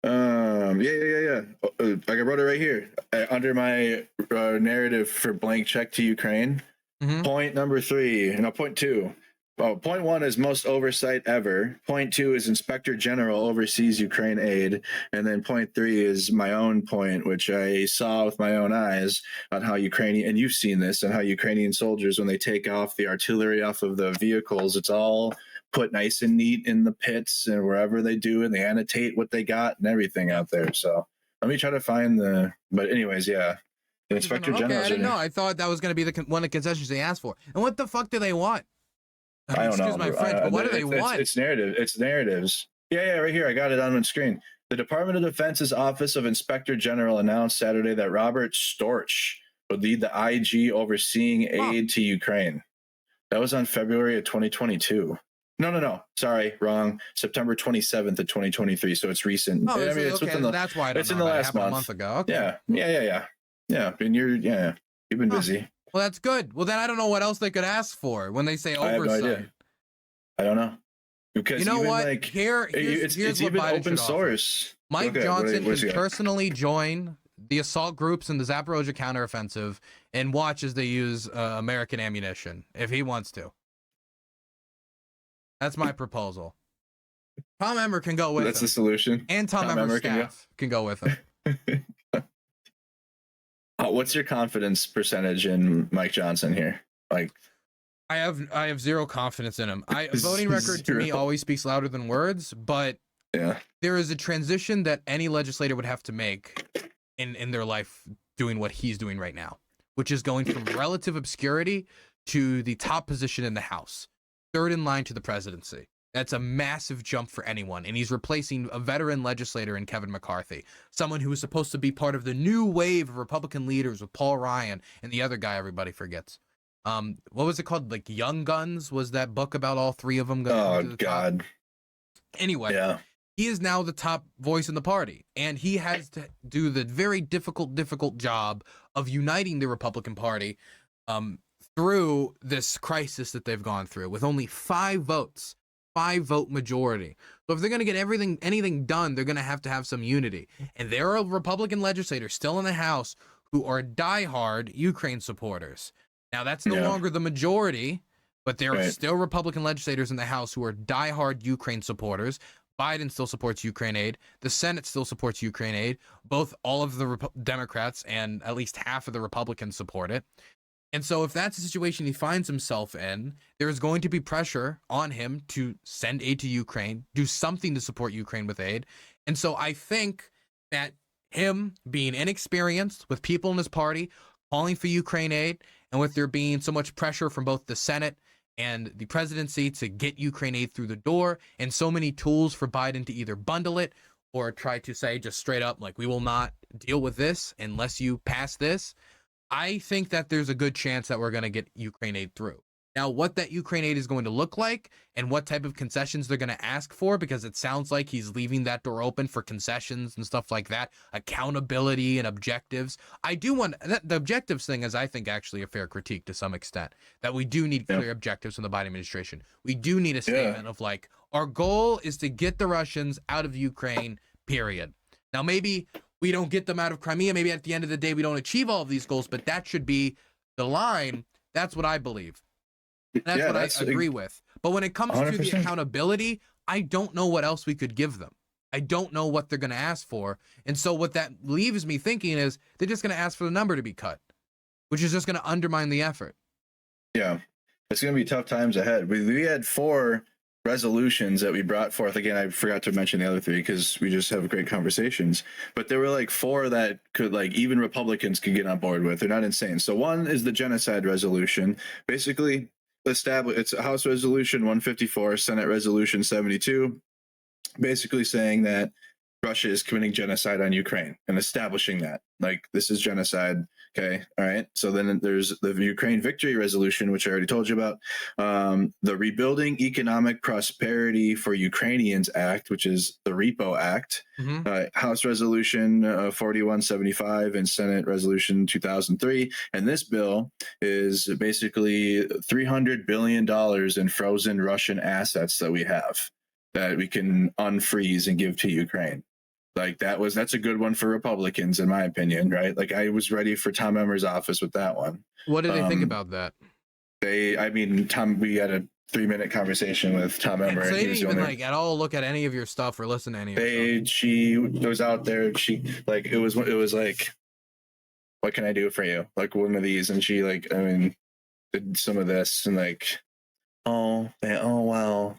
Yeah. I wrote it right here under my narrative for blank check to Ukraine. Mm-hmm. Point number 3, point 2. Oh, point 1 is most oversight ever. Point 2 is inspector general oversees Ukraine aid. And then point 3 is my own point, which I saw with my own eyes on how Ukrainian, and you've seen this, on how Ukrainian soldiers, when they take off the artillery off of the vehicles, it's all put nice and neat in the pits and wherever they do, and they annotate what they got and everything out there. So let me try to find but anyways, yeah. The inspector general. I didn't know. I thought that was going to be one of the concessions they asked for. And what the fuck do they want? I don't know. Excuse my French, but what do they want? It's narrative. It's narratives. Yeah, right here. I got it on my screen. The Department of Defense's Office of Inspector General announced Saturday that Robert Storch would lead the IG overseeing aid to Ukraine. That was on February of 2022. No. Sorry, wrong. September 27th of 2023. So it's recent. Oh, it's within that's why it's in the last month. A month ago. Okay. Yeah. And you've been busy. Well, that's good. Well, then I don't know what else they could ask for when they say oversight. I have no idea. I don't know. Because you know even what? Like, here's it's what even Biden open source. Mike Johnson can personally join the assault groups in the Zaporozhye counteroffensive and watch as they use American ammunition if he wants to. That's my proposal. Tom Emmer can go with him. That's the solution. And Tom Emmer's staff can go with him. What's your confidence percentage in Mike Johnson here? Like, I have zero confidence in him. Voting record to me always speaks louder than words, but there is a transition that any legislator would have to make in their life doing what he's doing right now, which is going from relative obscurity to the top position in the House, third in line to the presidency. That's a massive jump for anyone, and he's replacing a veteran legislator in Kevin McCarthy, someone who was supposed to be part of the new wave of Republican leaders with Paul Ryan and the other guy everybody forgets. What was it called? Like Young Guns was that book about all three of them going to the God. Top? Anyway, he is now the top voice in the party, and he has to do the very difficult job of uniting the Republican Party through this crisis that they've gone through with only 5 votes. 5-vote majority. So if they're going to get anything done, they're going to have some unity. And there are Republican legislators still in the House who are diehard Ukraine supporters. Now, that's no longer the majority, but there are still Republican legislators in the House who are diehard Ukraine supporters. Biden still supports Ukraine aid. The Senate still supports Ukraine aid. All of the Democrats and at least half of the Republicans support it. And so if that's the situation he finds himself in, there is going to be pressure on him to send aid to Ukraine, do something to support Ukraine with aid. And so I think that him being inexperienced with people in his party calling for Ukraine aid, and with there being so much pressure from both the Senate and the presidency to get Ukraine aid through the door, and so many tools for Biden to either bundle it or try to say just straight up, like, we will not deal with this unless you pass this. I think that there's a good chance that we're going to get Ukraine aid through. Now, what that Ukraine aid is going to look like and what type of concessions they're going to ask for, because it sounds like he's leaving that door open for concessions and stuff like that, accountability and objectives. I do want the objectives thing is, I think, actually a fair critique to some extent, that we do need clear objectives from the Biden administration. We do need a statement of like, our goal is to get the Russians out of Ukraine, period. Now, maybe we don't get them out of Crimea. Maybe at the end of the day, we don't achieve all of these goals, but that should be the line. That's what I believe. And that's what I agree with. But when it comes 100%. To the accountability, I don't know what else we could give them. I don't know what they're going to ask for. And so what that leaves me thinking is they're just going to ask for the number to be cut, which is just going to undermine the effort. Yeah, it's going to be tough times ahead. We had 4 resolutions that we brought forth. Again, I forgot to mention the other three because we just have great conversations, but there were like four that could, like, even Republicans could get on board with. They're not insane. So one is the genocide resolution. Basically, it's a House Resolution 154, Senate Resolution 72, basically saying that Russia is committing genocide on Ukraine and establishing that, like, this is genocide. Okay. All right. So then there's the Ukraine Victory Resolution, which I already told you about. The Rebuilding Economic Prosperity for Ukrainians Act, which is the REPO Act. House Resolution 4175 and Senate Resolution 2003. And this bill is basically $300 billion in frozen Russian assets that we have that we can unfreeze and give to Ukraine. Like, that's a good one for Republicans, in my opinion, right? Like, I was ready for Tom Emmer's office with that one. What did they think about that? We had a 3-minute conversation with Tom Emmer. So they didn't even like at all look at any of your stuff or listen to any of it. She was out there. She, like, it was like, what can I do for you? Like, one of these. And she, like, I mean, did some of this and like, wow, wow,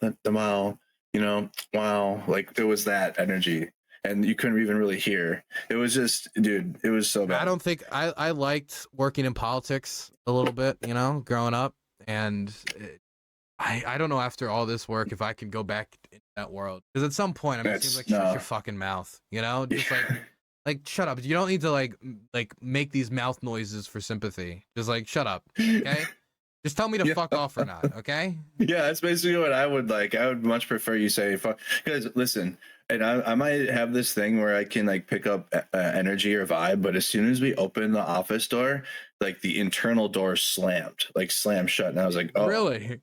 you know, wow. Like, it was that energy. And you couldn't even really hear. It was just, dude, it was so bad. I don't think I liked working in politics a little bit, you know, growing up. And I don't know, after all this work, if I could go back in that world. Because at some point, I mean, it seems like, shut your fucking mouth, you know? Just like, shut up. You don't need to like make these mouth noises for sympathy. Just like, shut up, okay? Just tell me to fuck off or not, okay? Yeah, that's basically what I would like. I would much prefer you say fuck. Because listen, and I might have this thing where I can like pick up energy or vibe, but as soon as we open the office door, like the internal door slammed shut, and I was like, oh, really?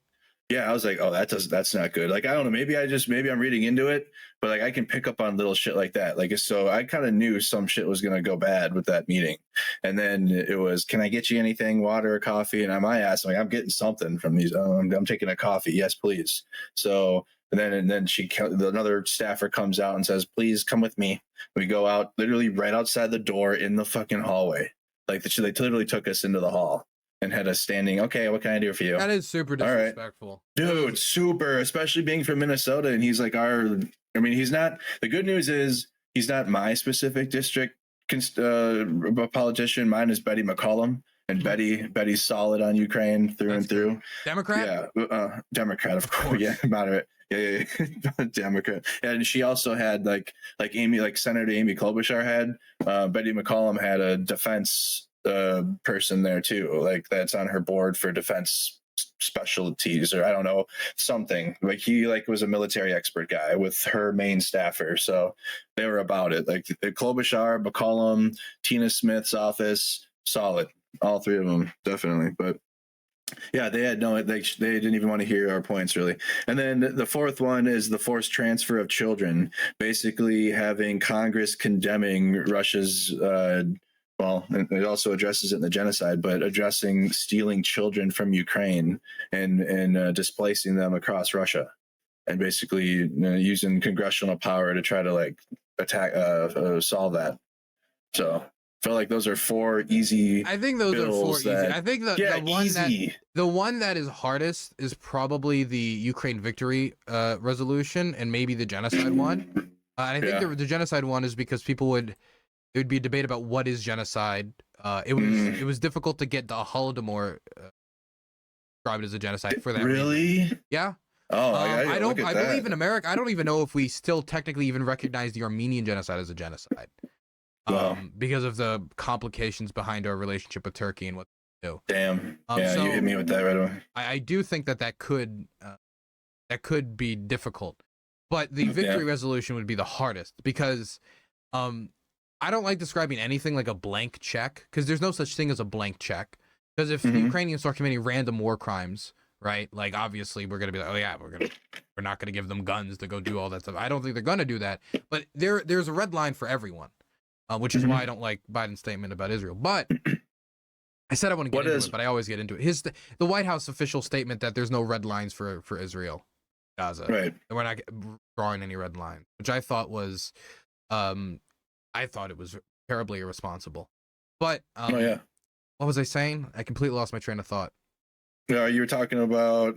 Yeah, I was like, oh, that's not good. Like, I don't know, maybe I'm reading into it, but like I can pick up on little shit like that. Like, so I kind of knew some shit was gonna go bad with that meeting, and then it was, can I get you anything, water or coffee? And I asked, like, I'm getting something from these. I'm taking a coffee. Yes, please. So. And then another staffer comes out and says, please come with me. We go out literally right outside the door in the fucking hallway. Like, they literally took us into the hall and had us standing. Okay, what can I do for you? That is super disrespectful. Right. Dude, super, especially being from Minnesota. And he's like he's not, the good news is he's not my specific district politician. Mine is Betty McCollum. And Betty's solid on Ukraine through and through. Democrat? Yeah, Democrat, of course. Yeah, moderate. Yeah. Democrat. And she also had like Amy, like Senator Amy Klobuchar had. Betty McCollum had a defense person there too, like that's on her board for defense specialties, or I don't know, something. Like, he was a military expert guy with her main staffer, so they were about it. Like Klobuchar, McCollum, Tina Smith's office, solid. All three of them, definitely. But yeah, they didn't even want to hear our points, really. And then the fourth one is the forced transfer of children, basically having Congress condemning Russia's, well, it also addresses it in the genocide, but addressing stealing children from Ukraine and displacing them across Russia, and basically using congressional power to try to like attack, solve that. So I feel like those are four easy. I think those are four easy. I think the one that is hardest is probably the Ukraine Victory resolution, and maybe the genocide one. And I think the genocide one is because there would be a debate about what is genocide. It was difficult to get the Holodomor described as a genocide for that. Really? Reason. Yeah. Oh, I believe in America. I don't even know if we still technically even recognize the Armenian genocide as a genocide. Because of the complications behind our relationship with Turkey and what they do. Damn. So you hit me with that right away. I do think that could be difficult, but the victory resolution would be the hardest because I don't like describing anything like a blank check, because there's no such thing as a blank check. Because if the Ukrainians start committing random war crimes, right? Like, obviously we're gonna be like, oh yeah, we're not gonna give them guns to go do all that stuff. I don't think they're gonna do that, but there's a red line for everyone. Which is why I don't like Biden's statement about Israel. But I said I want to get into it, but I always get into it. The White House official statement that there's no red lines for Israel, Gaza. Right. And we're not drawing any red lines, which I thought was, I thought it was terribly irresponsible. But what was I saying? I completely lost my train of thought. Yeah, you were talking about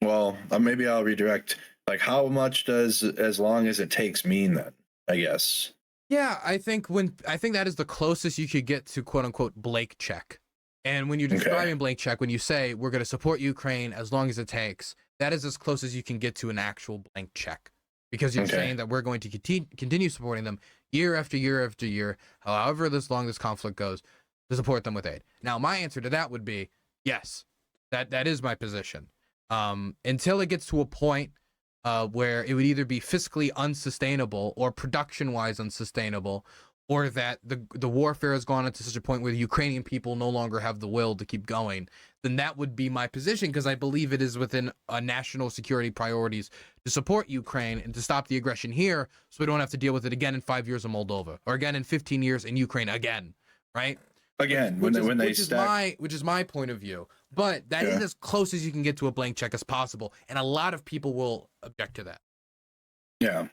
Well, maybe I'll redirect. Like, how much does as long as it takes mean then? I guess. Yeah, I think that is the closest you could get to quote unquote blank check. And when you're describing blank check, when you say we're going to support Ukraine as long as it takes, that is as close as you can get to an actual blank check, because you're saying that we're going to continue supporting them year after year after year, however this long this conflict goes, to support them with aid. Now, my answer to that would be yes, that is my position. Until it gets to a point where it would either be fiscally unsustainable or production-wise unsustainable, or that the warfare has gone into such a point where the Ukrainian people no longer have the will to keep going, then that would be my position, because I believe it is within national security priorities to support Ukraine and to stop the aggression here, so we don't have to deal with it again in 5 years in Moldova, or again in 15 years in Ukraine again, right? Again, which is my point of view. But that is as close as you can get to a blank check as possible, and a lot of people will object to that. Yeah,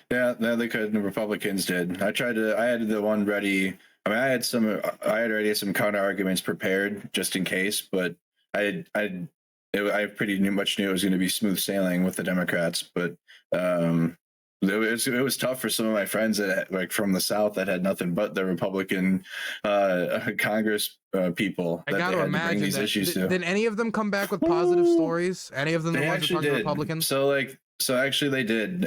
they could. The Republicans did. I had the one ready. I mean, I had already some counter arguments prepared just in case, but I pretty much knew it was going to be smooth sailing with the Democrats. But it was tough for some of my friends that like from the South that had nothing but the Republican Congress people. I got to imagine these issues to. Did any of them come back with positive stories? Any of them the ones that Republicans? So actually they did.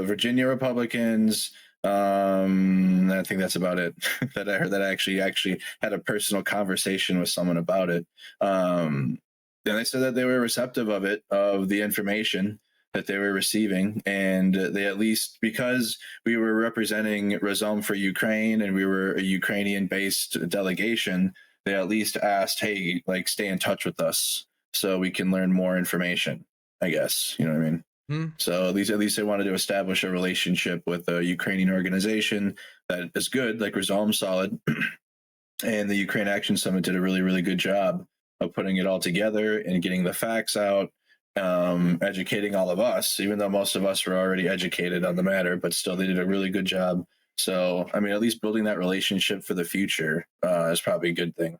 Virginia Republicans. I think that's about it. That I heard that I actually had a personal conversation with someone about it. Then they said that they were receptive of the information that they were receiving, and they, at least because we were representing Razom for Ukraine and we were a Ukrainian-based delegation, they at least asked, hey, like, stay in touch with us so we can learn more information, I guess. You know what I mean? So at least they wanted to establish a relationship with a Ukrainian organization that is good, like Razom, solid. And the Ukraine Action Summit did a really, really good job of putting it all together and getting the facts out, educating all of us, even though most of us were already educated on the matter, but still they did a really good job. So, I mean, at least building that relationship for the future is probably a good thing,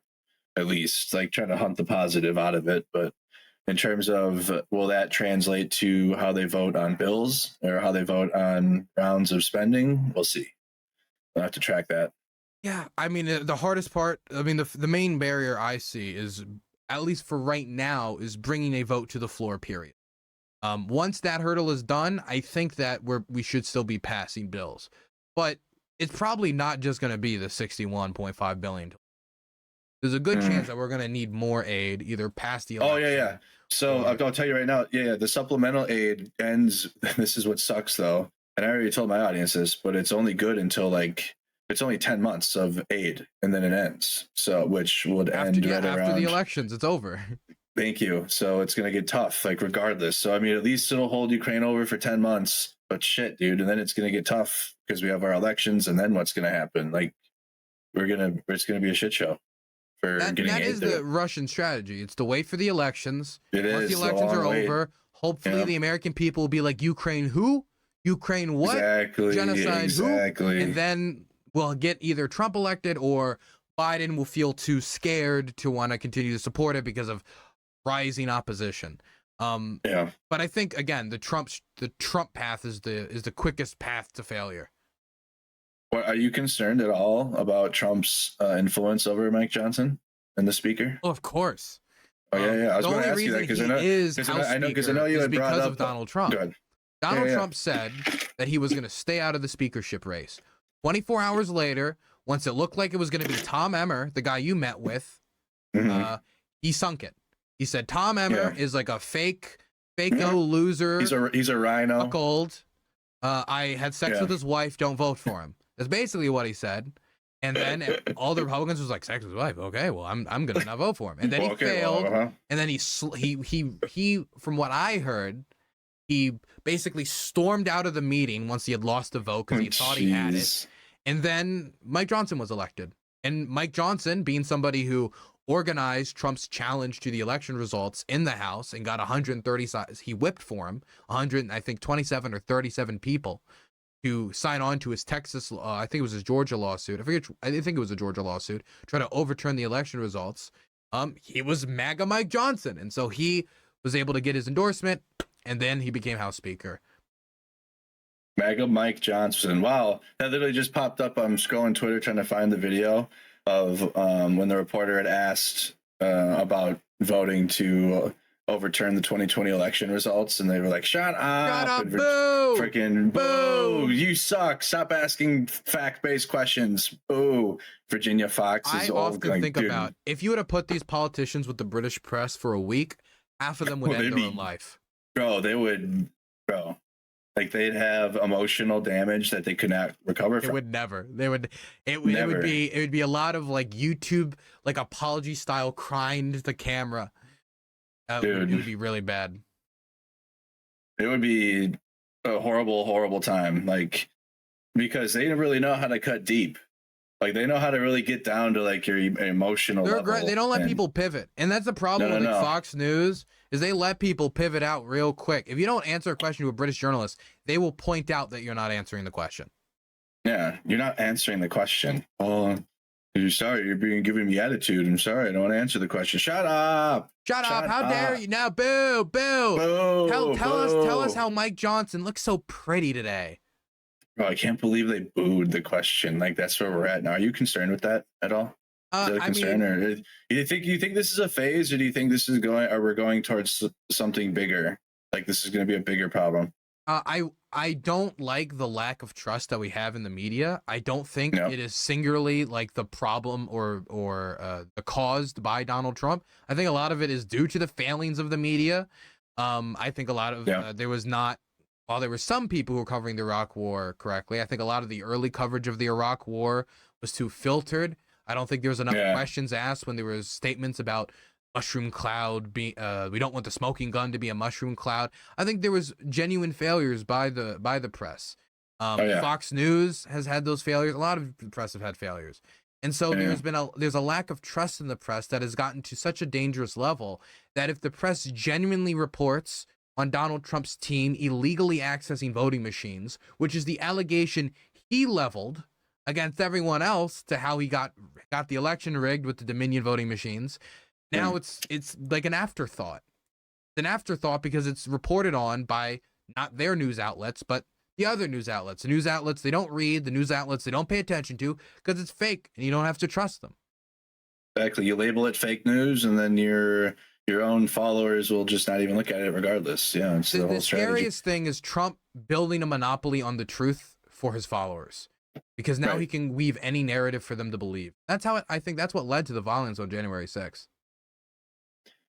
at least, like trying to hunt the positive out of it. But in terms of will that translate to how they vote on bills or how they vote on rounds of spending, we'll see. We'll have to track that. Yeah, I mean, the hardest part, I mean, the main barrier I see is, at least for right now, is bringing a vote to the floor, period. Once that hurdle is done, I think that we should still be passing bills. But it's probably not just going to be the $61.5 billion. There's a good chance that we're going to need more aid, either past the election. Oh, yeah. So I'll tell you right now, the supplemental aid ends, this is what sucks though, and I already told my audience this, but it's only good until it's only 10 months of aid and then it ends. So which would end right around after the elections, it's over. Thank you. So it's going to get tough, like regardless. So I mean, at least it'll hold Ukraine over for 10 months, but shit, dude. And then it's going to get tough because we have our elections, and then what's going to happen? Like it's going to be a shit show. That is the Russian strategy. It's to wait for the elections. Once the elections are over, hopefully the American people will be like, Ukraine who? Ukraine what? Exactly. Genocide who? And then we'll get either Trump elected or Biden will feel too scared to want to continue to support it because of rising opposition. But I think, again, the Trump path is the quickest path to failure. Well, are you concerned at all about Trump's influence over Mike Johnson and the speaker? Oh, of course. Oh, yeah. I was going to ask you that because I know you had brought up Donald Trump. Donald Trump said that he was going to stay out of the speakership race. 24 hours later, once it looked like it was going to be Tom Emmer, the guy you met with, he sunk it. He said Tom Emmer is like a fake-o loser. He's a rhino. Cuckold. I had sex with his wife. Don't vote for him. That's basically what he said. And then all the Republicans was like, sex with his wife. Okay, well, I'm gonna not vote for him. And then he failed. And then he from what I heard, he basically stormed out of the meeting once he had lost the vote because he thought he had it. And then Mike Johnson was elected. And Mike Johnson, being somebody who organized Trump's challenge to the election results in the House and got 130, he whipped for him 27 or 37 people to sign on to his Texas, I think it was his Georgia lawsuit. I think it was a Georgia lawsuit, try to overturn the election results. He was MAGA Mike Johnson. And so he was able to get his endorsement, and then he became House Speaker. MAGA Mike Johnson. Wow, that literally just popped up. I'm scrolling Twitter trying to find the video of when the reporter had asked about voting to overturn the 2020 election results, and they were like, "Shut up! Boo! Freaking boo! You suck! Stop asking fact-based questions! Boo!" Virginia Fox is I often like, think dude, about if you were to put these politicians with the British press for a week, half of them would end their own life. Bro, they would, bro. Like they'd have emotional damage that they could not recover from. It would never. It would be a lot of like YouTube like apology style crying to the camera. Dude, it would be really bad. It would be a horrible, horrible time. Like because they really know how to cut deep. Like they know how to really get down to like your emotional level. They don't let people pivot, and that's the problem with Fox News is they let people pivot out real quick. If you don't answer a question to a British journalist, they will point out that you're not answering the question. Yeah, you're not answering the question. Oh, you're sorry, you're giving me attitude. I'm sorry, I don't want to answer the question. Shut up! Shut up! How dare you now? Boo! Boo! Boo! Tell us how Mike Johnson looks so pretty today. Bro, I can't believe they booed the question. Like that's where we're at now. Are you concerned with that at all? Is that a concern, or you think this is a phase, or do you think this is going? Or we're going towards something bigger? Like this is going to be a bigger problem. I don't like the lack of trust that we have in the media. I don't think it is singularly like the problem or the caused by Donald Trump. I think a lot of it is due to the failings of the media. I think a lot of there was not. While there were some people who were covering the Iraq War correctly, I think a lot of the early coverage of the Iraq War was too filtered. I don't think there was enough questions asked when there was statements about mushroom cloud being we don't want the smoking gun to be a mushroom cloud. I think there was genuine failures by the press. Fox News has had those failures. A lot of the press have had failures. And so there's a lack of trust in the press that has gotten to such a dangerous level that if the press genuinely reports on Donald Trump's team illegally accessing voting machines, which is the allegation he leveled against everyone else to how he got the election rigged with the Dominion voting machines. Now it's like an afterthought. It's an afterthought because it's reported on by not their news outlets, but the other news outlets. The news outlets they don't read, the news outlets they don't pay attention to because it's fake and you don't have to trust them. Exactly. You label it fake news and then your own followers will just not even look at it regardless. Yeah. It's the whole strategy. Scariest thing is Trump building a monopoly on the truth for his followers. Because now he can weave any narrative for them to believe. That's how I think that's what led to the violence on January 6th.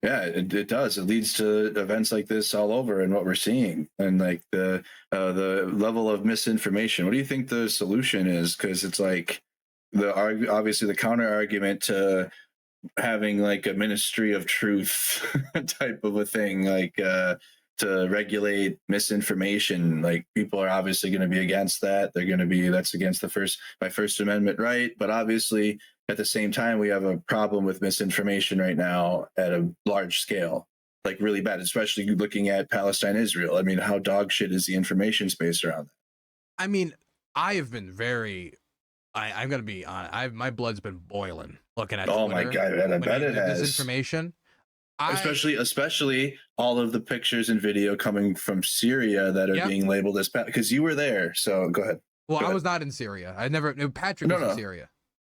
Yeah, it does. It leads to events like this all over and what we're seeing and like the level of misinformation. What do you think the solution is? Because it's like obviously the counter argument to having like a ministry of truth type of a thing, like to regulate misinformation. Like people are obviously going to be against that. They're going to be that's against my First Amendment right. But obviously at the same time, we have a problem with misinformation right now at a large scale, like really bad, especially looking at Palestine, Israel. I mean, how dog shit is the information space around that? I mean, I have been very, I'm going to be honest. My blood's been boiling looking at Twitter. My God, I bet it has. This information. Especially all of the pictures and video coming from Syria that are being labeled as because you were there. So go ahead. Well, I was not in Syria. Patrick was in Syria.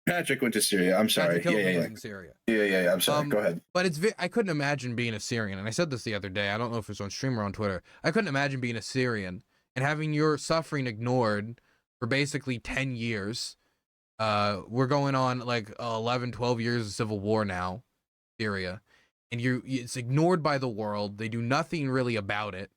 Patrick went to Syria. I'm sorry. In Syria. Yeah. I'm sorry. Go ahead. But I couldn't imagine being a Syrian. And I said this the other day. I don't know if it's on stream or on Twitter. I couldn't imagine being a Syrian and having your suffering ignored for basically 10 years. We're going on like 11, 12 years of civil war now, Syria. And it's ignored by the world. They do nothing really about it.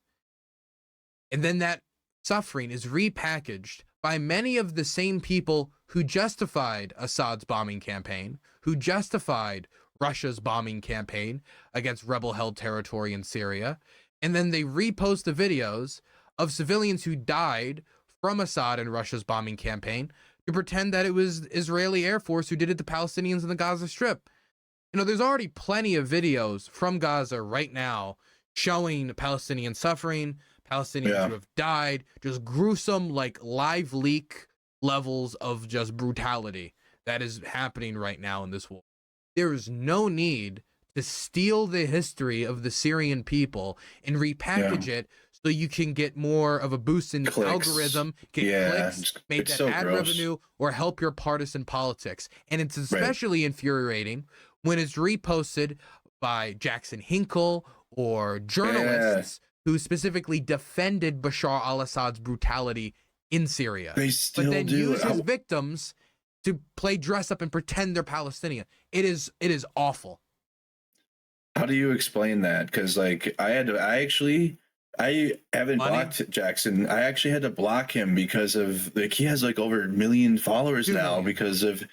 And then that suffering is repackaged by many of the same people who justified Assad's bombing campaign, who justified Russia's bombing campaign against rebel-held territory in Syria. And then they repost the videos of civilians who died from Assad and Russia's bombing campaign to pretend that it was Israeli Air Force who did it to Palestinians in the Gaza Strip. You know, there's already plenty of videos from Gaza right now showing Palestinian suffering, Palestinians who have died, just gruesome, like live leak levels of just brutality that is happening right now in this war. There is no need to steal the history of the Syrian people and repackage it so you can get more of a boost in the algorithm, get clicks, make that ad revenue, or help your partisan politics. And it's especially infuriating when it's reposted by Jackson Hinkle or journalists who specifically defended Bashar al-Assad's brutality in Syria. They still but then use his victims to play dress up and pretend they're Palestinian. It is awful. How do you explain that? Because like I haven't blocked Jackson. I actually had to block him because of like he has like over 1 million followers now because of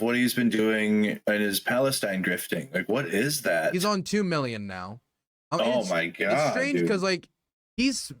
what he's been doing in his Palestine grifting. Like, what is that? He's on 2 million now. Oh my god! It's strange because like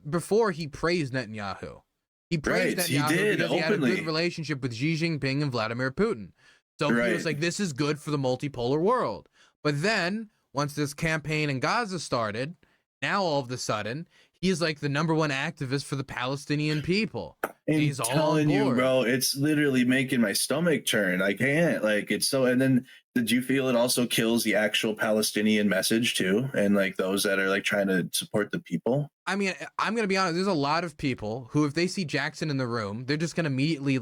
before he praised Netanyahu. He praised Netanyahu because he had a good relationship with Xi Jinping and Vladimir Putin. So he was like, this is good for the multipolar world. But then once this campaign in Gaza started, now all of a sudden he's like the #1 activist for the Palestinian people. He's telling you, bro, it's literally making my stomach turn. I can't, like, it's so. And then did you feel it also kills the actual Palestinian message too, and like those that are like trying to support the people? I mean, I'm gonna be honest, there's a lot of people who, if they see Jackson in the room, they're just gonna immediately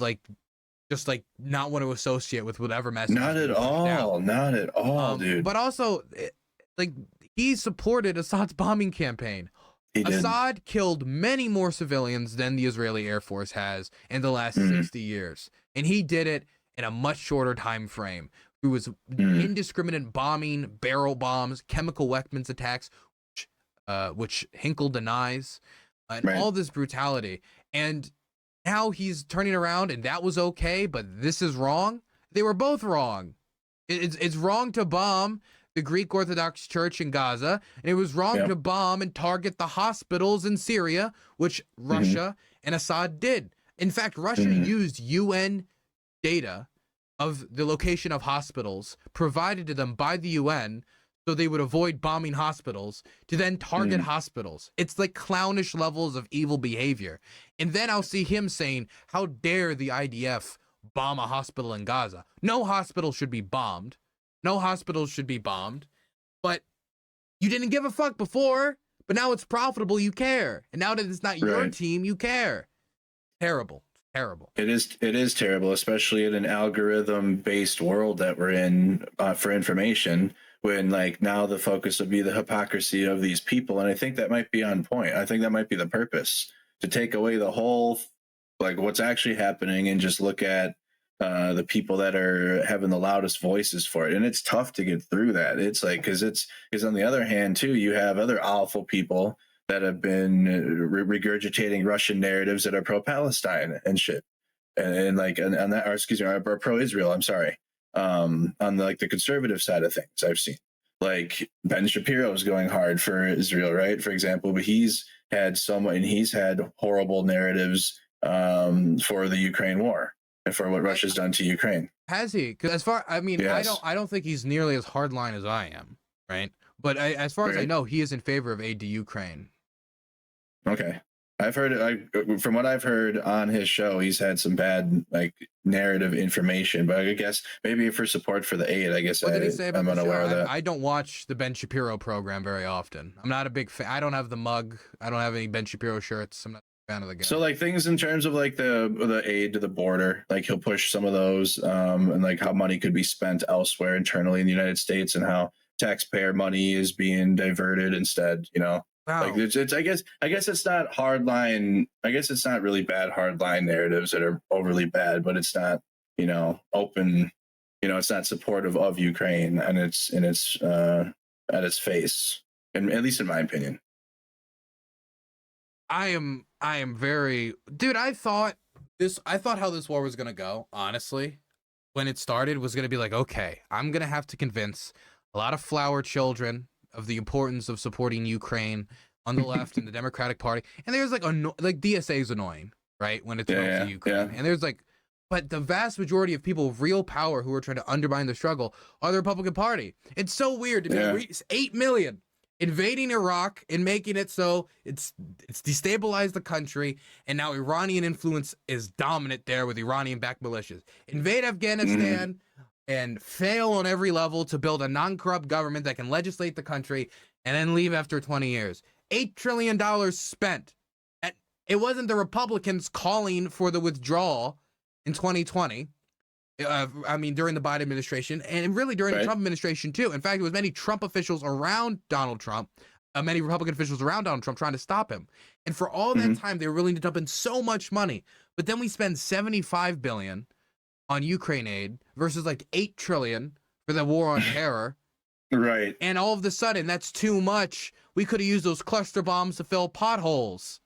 just not want to associate with whatever message. Not at all, dude. But also, like, he supported Assad's bombing campaign. Assad killed many more civilians than the Israeli Air Force has in the last 60 years. And he did it in a much shorter time frame. It was indiscriminate bombing, barrel bombs, chemical weapons attacks, which Hinkle denies, and all this brutality. And now he's turning around, and that was okay, but this is wrong. They were both wrong. It's wrong to bomb the Greek Orthodox Church in Gaza, and it was wrong to bomb and target the hospitals in Syria, which Russia and Assad did. In fact, Russia used UN data of the location of hospitals provided to them by the UN so they would avoid bombing hospitals to then target hospitals. It's like clownish levels of evil behavior. And then I'll see him saying, how dare the IDF bomb a hospital in Gaza? No hospital should be bombed. No hospitals should be bombed. But you didn't give a fuck before, but now it's profitable, you care. And now that it's not your team, you care. Terrible. Terrible. It is terrible, especially in an algorithm-based world that we're in for information, when like now the focus would be the hypocrisy of these people. And I think that might be on point. I think that might be the purpose, to take away the whole, like, what's actually happening and just look at the people that are having the loudest voices for it. And it's tough to get through that. It's like, because on the other hand too, you have other awful people that have been regurgitating Russian narratives that are pro-Palestine and shit, and like, and that, or excuse me, or pro-Israel. I'm sorry. On like the conservative side of things, I've seen like Ben Shapiro is going hard for Israel, right? For example, but he's had horrible narratives for the Ukraine war and for what Russia's done to Ukraine. Has he? Because I don't think he's nearly as hardline as I am, right? But as far as I know, he is in favor of aid to Ukraine. Okay. I've heard, from what I've heard on his show, he's had some bad like narrative information, but I guess maybe for support for the aid, I guess what did he say about I'm unaware of that. I don't watch the Ben Shapiro program very often. I'm not a big fan. I don't have the mug. I don't have any Ben Shapiro shirts. I'm not a fan of the guy. So like things in terms of like the aid to the border, like he'll push some of those, and like how money could be spent elsewhere internally in the United States, and how taxpayer money is being diverted instead, you know. Wow. Like it's I guess it's not hardline. I guess it's not really bad hardline narratives that are overly bad, but it's not, you know, open, you know, it's not supportive of Ukraine and it's at its face, and at least in my opinion. I am very, dude, I thought how this war was gonna go, honestly, when it started, was gonna be like, okay, I'm gonna have to convince a lot of flower children of the importance of supporting Ukraine on the left and the Democratic Party. And there's like DSA is annoying, right? When it's to Ukraine. Yeah. And there's like, but the vast majority of people of real power who are trying to undermine the struggle are the Republican Party. It's so weird to be 8 million invading Iraq and making it so it's destabilized the country. And now Iranian influence is dominant there with Iranian-backed militias. Invade Afghanistan. and fail on every level to build a non-corrupt government that can legislate the country and then leave after 20 years. $8 trillion spent. And it wasn't the Republicans calling for the withdrawal in 2020. I mean, during the Biden administration, and really during the Trump administration too. In fact, it was many Trump officials around Donald Trump, many Republican officials around Donald Trump trying to stop him. And for all that time, they were willing to dump in so much money. But then we spend $75 billion on Ukraine aid versus like $8 trillion for the war on terror. Right. And all of a sudden, that's too much. We could have used those cluster bombs to fill potholes.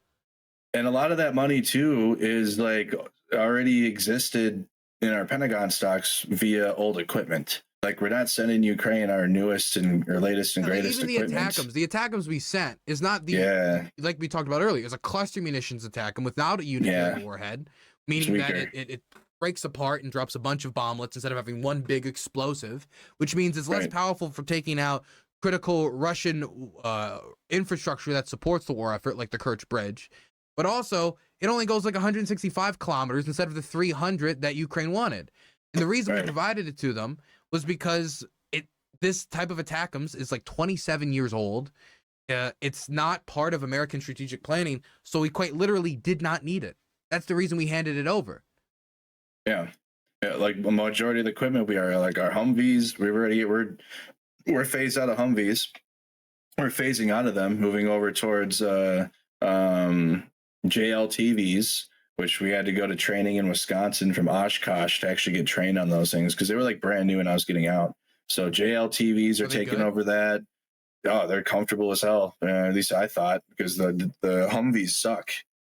And a lot of that money too is like already existed in our Pentagon stocks via old equipment. Like, we're not sending Ukraine our newest and or latest and greatest even equipment. The ATACMS we sent is not the like we talked about earlier. It's a cluster munitions ATACMS without a unitary warhead, meaning that it breaks apart and drops a bunch of bomblets instead of having one big explosive, which means it's less powerful for taking out critical Russian infrastructure that supports the war effort, like the Kerch Bridge. But also, it only goes like 165 kilometers instead of the 300 that Ukraine wanted. And the reason we provided it to them was because this type of ATACMS is like 27 years old. It's not part of American strategic planning, so we quite literally did not need it. That's the reason we handed it over. Yeah, like the majority of the equipment, we are like our Humvees. We're phased out of Humvees. We're phasing out of them, moving over towards JLTVs, which we had to go to training in Wisconsin from Oshkosh to actually get trained on those things because they were like brand new when I was getting out. So JLTVs are taking over that. Oh, they're comfortable as hell. At least I thought, because the Humvees suck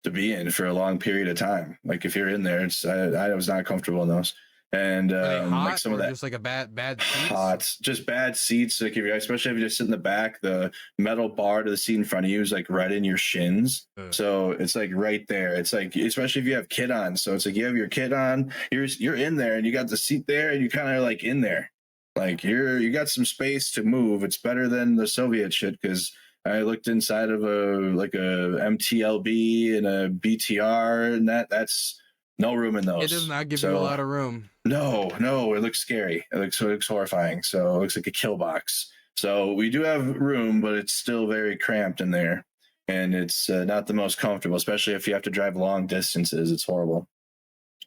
to be in for a long period of time. Like, if you're in there, I was not comfortable in those. And like some of that, just like a bad seats? Hot, just bad seats. Like, especially if you just sit in the back, the metal bar to the seat in front of you is like right in your shins. So it's like right there. It's like, especially if you have kid on. So it's like you have your kid on, you're in there, and you got the seat there, and you kind of like in there, like you got some space to move. It's better than the Soviet shit, because I looked inside of a MTLB and a BTR, and that's no room in those. It does not give you a lot of room. No, it looks scary. It looks horrifying. So it looks like a kill box. So we do have room, but it's still very cramped in there, and it's not the most comfortable, especially if you have to drive long distances. It's horrible.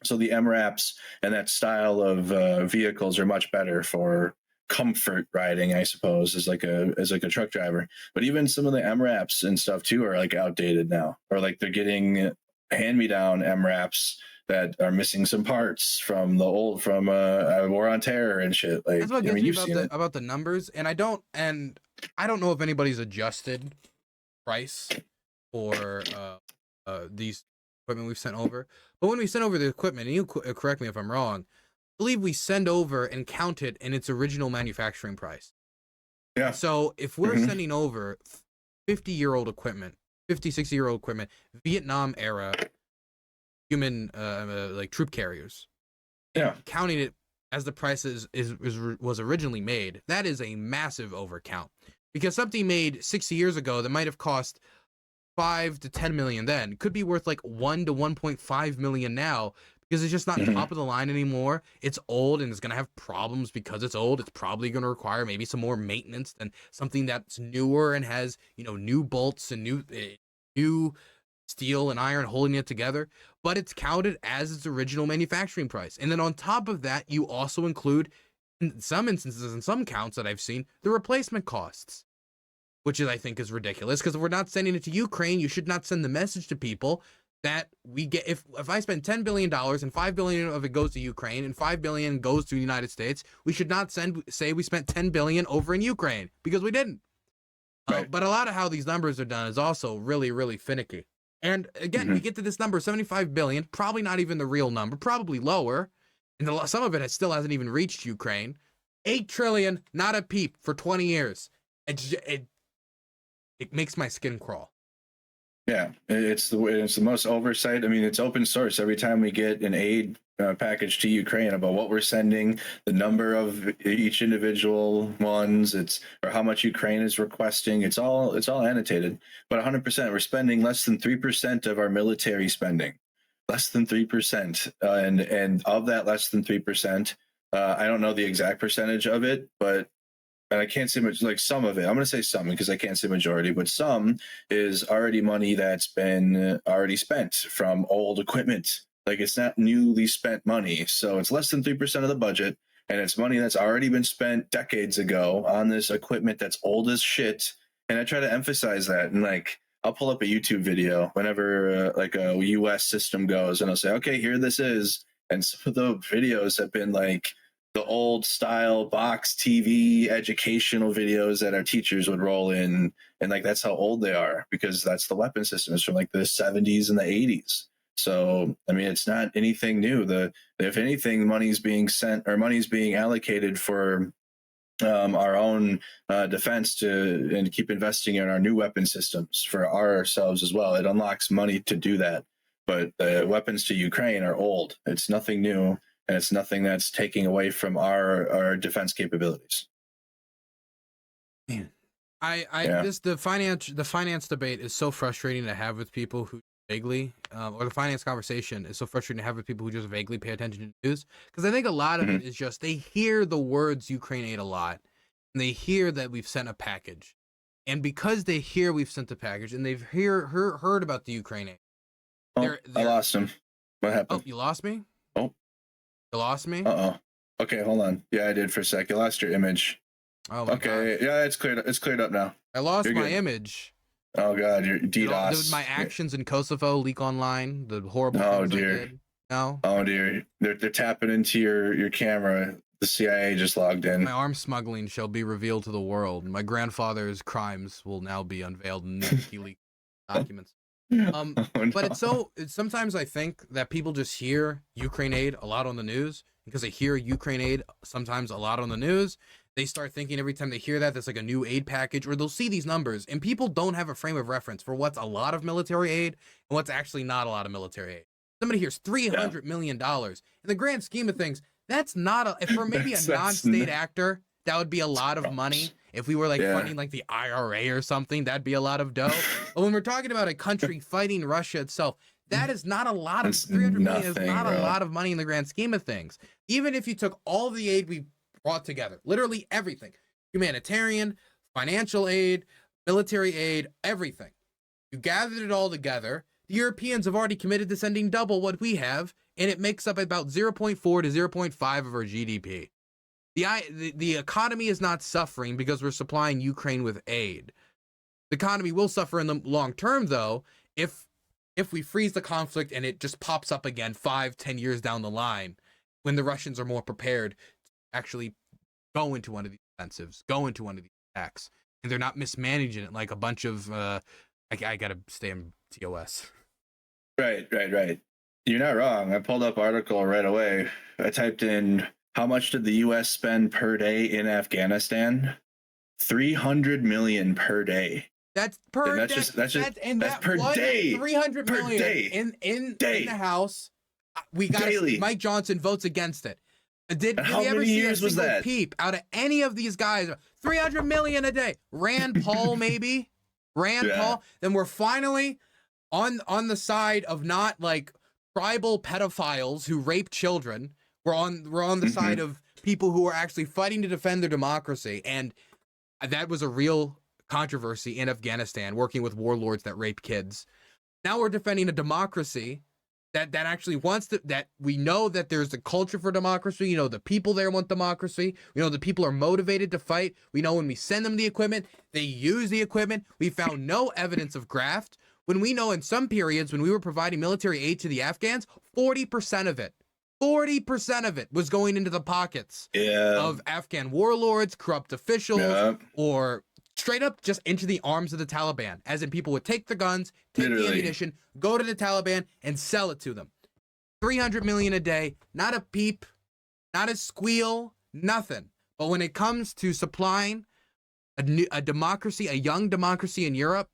So the MRAPs and that style of vehicles are much better for comfort riding, I suppose, as like a truck driver. But even some of the MRAPs and stuff too are like outdated now, or like they're getting hand-me-down MRAPs that are missing some parts from the old War on Terror and shit. Like, that's what gets me about the numbers, and I don't know if anybody's adjusted price for these equipment we've sent over. But when we send over the equipment, and you correct me if I'm wrong, I believe we send over and count it in its original manufacturing price. Yeah. So if we're sending over 50-year-old equipment, 50, 60-year-old equipment, Vietnam era human like troop carriers, counting it as the price was originally made, that is a massive overcount, because something made 60 years ago that might have cost $5 to $10 million then could be worth like $1 to $1.5 million now, because it's just not top of the line anymore. It's old, and it's going to have problems because it's old. It's probably going to require maybe some more maintenance than something that's newer and has, new bolts and new steel and iron holding it together. But it's counted as its original manufacturing price. And then on top of that, you also include, in some instances and some counts that I've seen, the replacement costs, which I think is ridiculous, because if we're not sending it to Ukraine, you should not send the message to people that we get, if I spend $10 billion and $5 billion of it goes to Ukraine and $5 billion goes to the United States, we should not say we spent $10 billion over in Ukraine, because we didn't. Right. But a lot of how these numbers are done is also really, really finicky. And again, we get to this number, 75 billion, probably not even the real number, probably lower. And some of it still hasn't even reached Ukraine. 8 trillion, not a peep for 20 years. It makes my skin crawl. Yeah, it's the most oversight. I mean, it's open source. Every time we get an aid package to Ukraine about what we're sending, the number of each individual ones, or how much Ukraine is requesting. It's all annotated. But 100%, we're spending less than 3% of our military spending, less than 3%, and of that less than 3%, I don't know the exact percentage of it, but and I can't say much, like some of it. I'm going to say some because I can't say majority, but some is already money that's been already spent from old equipment. Like it's not newly spent money. So it's less than 3% of the budget. And it's money that's already been spent decades ago on this equipment that's old as shit. And I try to emphasize that. And like, I'll pull up a YouTube video whenever like a US system goes and I'll say, okay, here this is. And some of the videos have been like, the old style box TV educational videos that our teachers would roll in. And like, that's how old they are because that's the weapon systems from like the 70s and the 80s. So, I mean, it's not anything new. If anything, money's being sent or money's being allocated for our own defense and keep investing in our new weapon systems for ourselves as well. It unlocks money to do that. But the weapons to Ukraine are old. It's nothing new. And it's nothing that's taking away from our defense capabilities. Man, the finance debate is so frustrating to have with people who vaguely, or the finance conversation is so frustrating to have with people who just vaguely pay attention to news. Because I think a lot of it is just they hear the words Ukraine aid a lot, and they hear that we've sent a package, and because they hear we've sent a package, and they've heard about the Ukraine aid. I lost him. What happened? Oh, you lost me? Oh. You lost me? Okay, hold on. Yeah, I did for a sec. You lost your image. Oh my okay. God. Yeah, it's cleared up now. I lost my image. Oh God, your DDoS. My actions in Kosovo leak online. The horrible things I did. No. Oh dear. They're tapping into your camera. The CIA just logged in. My arms smuggling shall be revealed to the world. My grandfather's crimes will now be unveiled in WikiLeaks documents. But it's sometimes I think that people just hear Ukraine aid a lot on the news because they hear Ukraine aid sometimes a lot on the news. They start thinking every time they hear that there's like a new aid package, or they'll see these numbers, and people don't have a frame of reference for what's a lot of military aid and what's actually not a lot of military aid. Somebody hears $300 million. In the grand scheme of things, that's not for maybe a non-state actor, that would be a lot of money. If we were like funding like the IRA or something, that'd be a lot of dough. But when we're talking about a country fighting Russia itself, that is not a lot of $300 million is not a lot of money in the grand scheme of things. Even if you took all the aid we brought together, literally everything, humanitarian, financial aid, military aid, everything, you gathered it all together, the Europeans have already committed to sending double what we have, and it makes up about 0.4 to 0.5 of our GDP. The economy is not suffering because we're supplying Ukraine with aid. The economy will suffer in the long term, though, if we freeze the conflict and it just pops up again 5-10 years down the line, when the Russians are more prepared to actually go into one of these offensives, go into one of these attacks, and they're not mismanaging it like a bunch of I gotta stay in TOS. Right. You're not wrong. I pulled up article right away. I typed in, how much did the U.S. spend per day in Afghanistan? $300 million per day. That's per day. That's per day. 300 million day. in the House. We got Mike Johnson votes against it. Did we ever see a single peep out of any of these guys? 300 million a day. Rand Paul, maybe. Paul. Then we're finally on the side of not like tribal pedophiles who rape children. We're on the side of people who are actually fighting to defend their democracy, and that was a real controversy in Afghanistan, working with warlords that rape kids. Now we're defending a democracy that actually wants that we know that there's a culture for democracy. You know, the people there want democracy. We know the people are motivated to fight. We know when we send them the equipment, they use the equipment. We found no evidence of graft. When we know in some periods when we were providing military aid to the Afghans, 40% of it was going into the pockets of Afghan warlords, corrupt officials, or straight up just into the arms of the Taliban. As in, people would take the guns, take the ammunition, go to the Taliban, and sell it to them. 300 million a day, not a peep, not a squeal, nothing. But when it comes to supplying a democracy, a young democracy in Europe,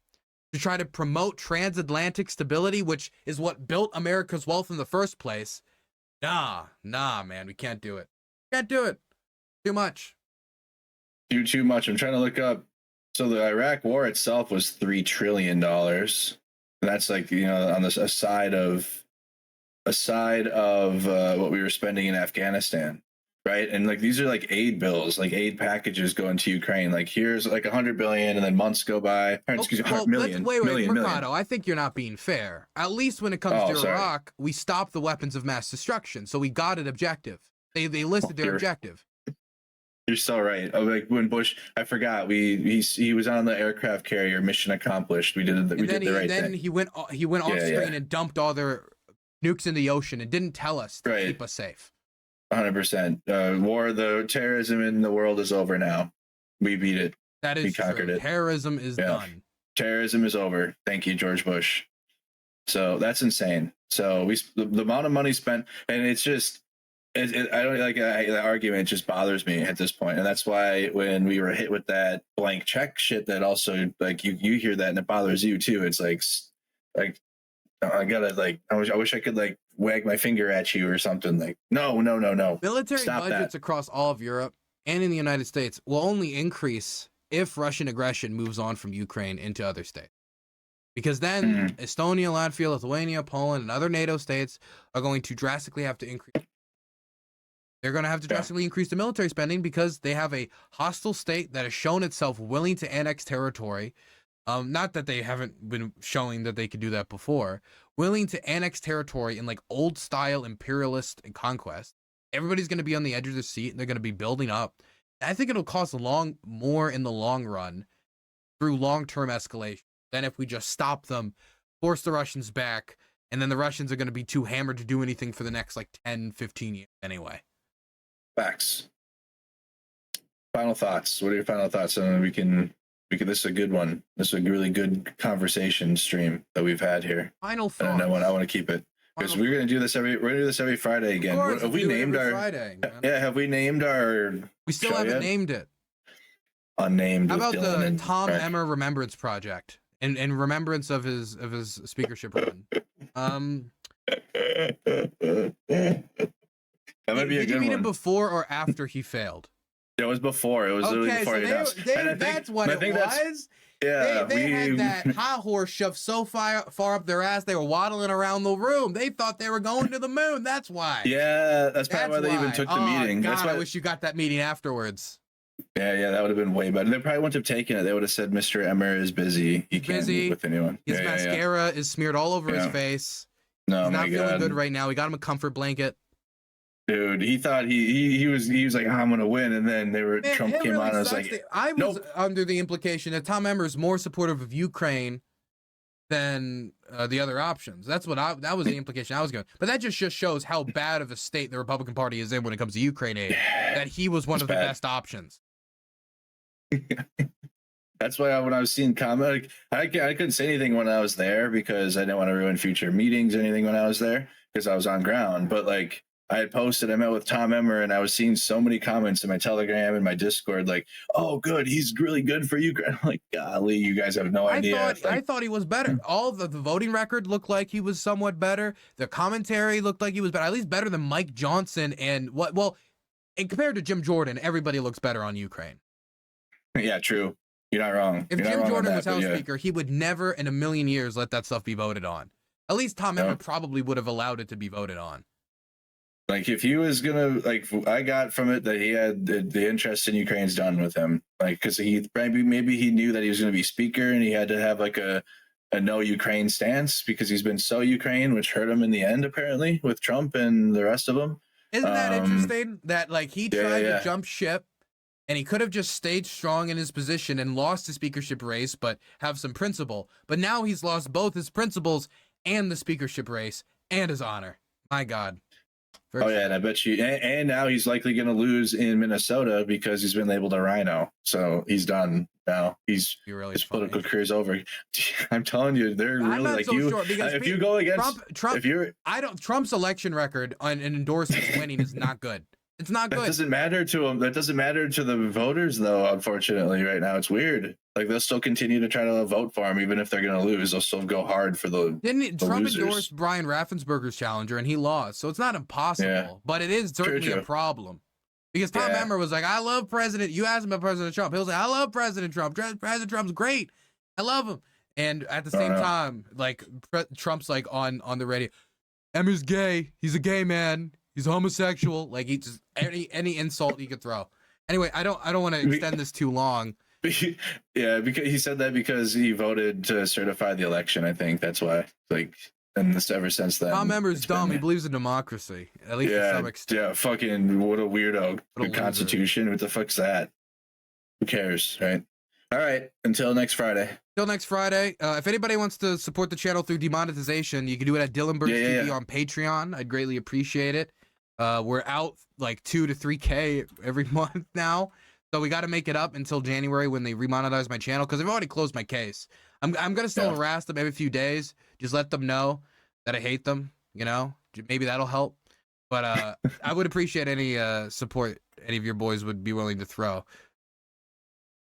to try to promote transatlantic stability, which is what built America's wealth in the first place, nah, man, we can't do it. Can't do it. Too much. Too much. I'm trying to look up. So the Iraq war itself was $3 trillion. And that's like, you know, on this aside of what we were spending in Afghanistan. right? And like these are like aid bills, like aid packages going to Ukraine. Like here's like 100 billion, and then months go by. Or, excuse me, Well, million, wait, million, Mercado, million. I think you're not being fair. At least when it comes Oh, to sorry. Iraq, we stopped the weapons of mass destruction, so we got an objective. They listed their objective. You're so right. Oh, like when Bush, I forgot. He was on the aircraft carrier. Mission accomplished. We did the right thing. Then he went off screen and dumped all their nukes in the ocean and didn't tell us to keep us safe. 100%. The terrorism in the world is over now. We beat it. That is we conquered true. it. Terrorism is done. Terrorism is over. Thank you, George Bush. So that's insane. So the amount of money spent, and it's just, I don't like the argument. Just bothers me at this point, and that's why when we were hit with that blank check shit, that also like you hear that and it bothers you too. It's like I gotta like I wish I could like wag my finger at you or something. Like no. Military Stop budgets that. across all of Europe and in the United States will only increase if Russian aggression moves on from Ukraine into other states. Because then Estonia, Latvia, Lithuania, Poland, and other NATO states are going to drastically have to increase. They're going to have to drastically increase the military spending because they have a hostile state that has shown itself willing to annex territory. Not that they haven't been showing that they could do that before. Willing to annex territory in like old style imperialist and conquest. Everybody's going to be on the edge of their seat and they're going to be building up. I think it'll cost more in the long run through long-term escalation than if we just stop them, force the Russians back, and then the Russians are going to be too hammered to do anything for the next like 10, 15 years anyway. Facts. Final thoughts. What are your final thoughts? And we can this is a good one. This is a really good conversation stream that we've had here. Final thoughts. And I want to keep it because we're gonna do this every Friday again. Have we named our Friday? Yeah, have we named our? We still haven't named it. Unnamed. How about the Tom Emmer Remembrance Project in remembrance of his speakership run? That might be a good one. Did you mean it before or after he failed? It was before. It was literally before he announced. That's what it was. Yeah, they had that high horse shoved so far up their ass they were waddling around the room. They thought they were going to the moon. That's why. Yeah, that's probably why they even took the meeting. God, that's why I wish you got that meeting afterwards. Yeah, that would have been way better. They probably wouldn't have taken it. They would have said, "Mr. Emmer is busy. He can't meet with anyone." His mascara is smeared all over his face. No, he's not feeling good right now. We got him a comfort blanket. Dude, he thought he was like, I'm gonna win, and then Trump came on and was like, I was under the implication that Tom Emmer is more supportive of Ukraine than the other options. That was the implication I was going. But that just shows how bad of a state the Republican Party is in when it comes to Ukraine aid. That he was one of the best options. That's why when I was seeing comment, I couldn't say anything when I was there because I didn't want to ruin future meetings or anything when I was there because I was on ground. But like I had posted, I met with Tom Emmer, and I was seeing so many comments in my Telegram and my Discord, like, "Oh, good, he's really good for you." I'm like, golly, you guys have no idea. I thought he was better. All the voting record looked like he was somewhat better. The commentary looked like he was better, at least better than Mike Johnson. And and compared to Jim Jordan, everybody looks better on Ukraine. Yeah, true. You're not wrong. If Jim Jordan was House Speaker, he would never in a million years let that stuff be voted on. At least Tom Emmer probably would have allowed it to be voted on. Like if he was gonna, like, I got from it that he had the interest in Ukraine's done with him, like because he maybe he knew that he was gonna be speaker and he had to have like a no Ukraine stance because he's been so Ukraine, which hurt him in the end apparently with Trump and the rest of them. Isn't that interesting? That like he tried to jump ship, and he could have just stayed strong in his position and lost the speakership race, but have some principle. But now he's lost both his principles and the speakership race and his honor. My God. Yeah, and I bet you, and now he's likely going to lose in Minnesota because he's been labeled a rhino. So he's done now. His political career's over. I'm telling you, they're really like you. Sure, if you go against Trump, Trump's election record on endorsements winning is not good. It's not good. That doesn't matter to him. That doesn't matter to the voters, though. Unfortunately, right now it's weird. Like they'll still continue to try to vote for him, even if they're going to lose. They'll still go hard for the. Didn't Trump endorse Brian Raffensperger's challenger and he lost? So it's not impossible, but it is certainly a problem. Because Tom Emmer was like, "I love President." You asked him about President Trump. He was like, "I love President Trump. President Trump's great. I love him." And at the same time, like Trump's like on the radio, "Emmer's gay. He's a gay man. He's homosexual. Like he just any insult he could throw. Anyway, I don't want to extend this too long. Yeah, because he said that because he voted to certify the election. I think that's why. Like, and this ever since then. Tom Emmer's dumb. He believes in democracy, at least to some extent. Yeah, fucking what a weirdo. What a The Constitution. What the fuck's that? Who cares, right? All right. Until next Friday. Till next Friday. If anybody wants to support the channel through demonetization, you can do it at DylanBurnsTV on Patreon. I'd greatly appreciate it. We're out like 2 to 3K every month now, so we got to make it up until January when they remonetize my channel, because I've already closed my case. I'm gonna still harass them every few days. Just let them know that I hate them. You know, maybe that'll help. But I would appreciate any support any of your boys would be willing to throw.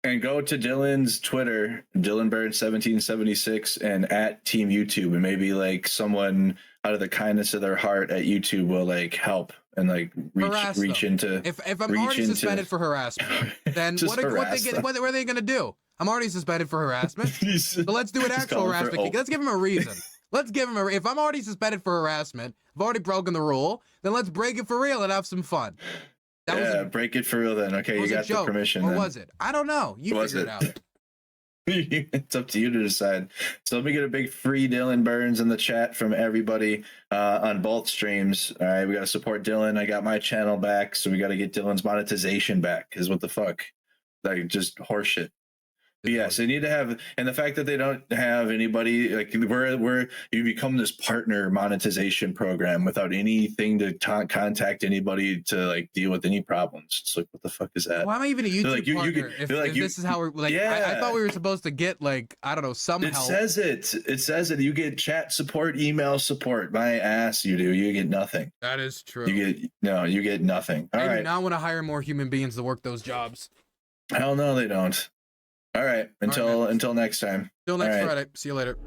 And go to Dylan's Twitter, DylanBurns1776, and at Team YouTube, and maybe like someone out of the kindness of their heart at YouTube will like help and like reach into. If I'm already suspended for harassment, then what are they gonna do? I'm already suspended for harassment, so let's do an actual harassment. Let's give him a reason. Let's give him if I'm already suspended for harassment, I've already broken the rule, then let's break it for real and have some fun. Break it for real then. Okay, you got the permission. Or then. was it? I don't know. You figure it out. It's up to you to decide. So let me get a big free Dylan Burns in the chat from everybody on both streams. All right, we got to support Dylan. I got my channel back, so we got to get Dylan's monetization back. Because what the fuck? Like, just horseshit. But yes, they need to have, and the fact that they don't have anybody, like where you become this partner monetization program without anything to contact anybody to like deal with any problems. It's like, what the fuck is that? Why am I even a YouTube partner? If this is how we're like, I thought we were supposed to get like, I don't know, some help. It says it. You get chat support, email support. My ass, you do. You get nothing. That is true. You get nothing. All right. I do not want to hire more human beings to work those jobs. Hell no, they don't. All right. Until next time. Till next Friday. See you later.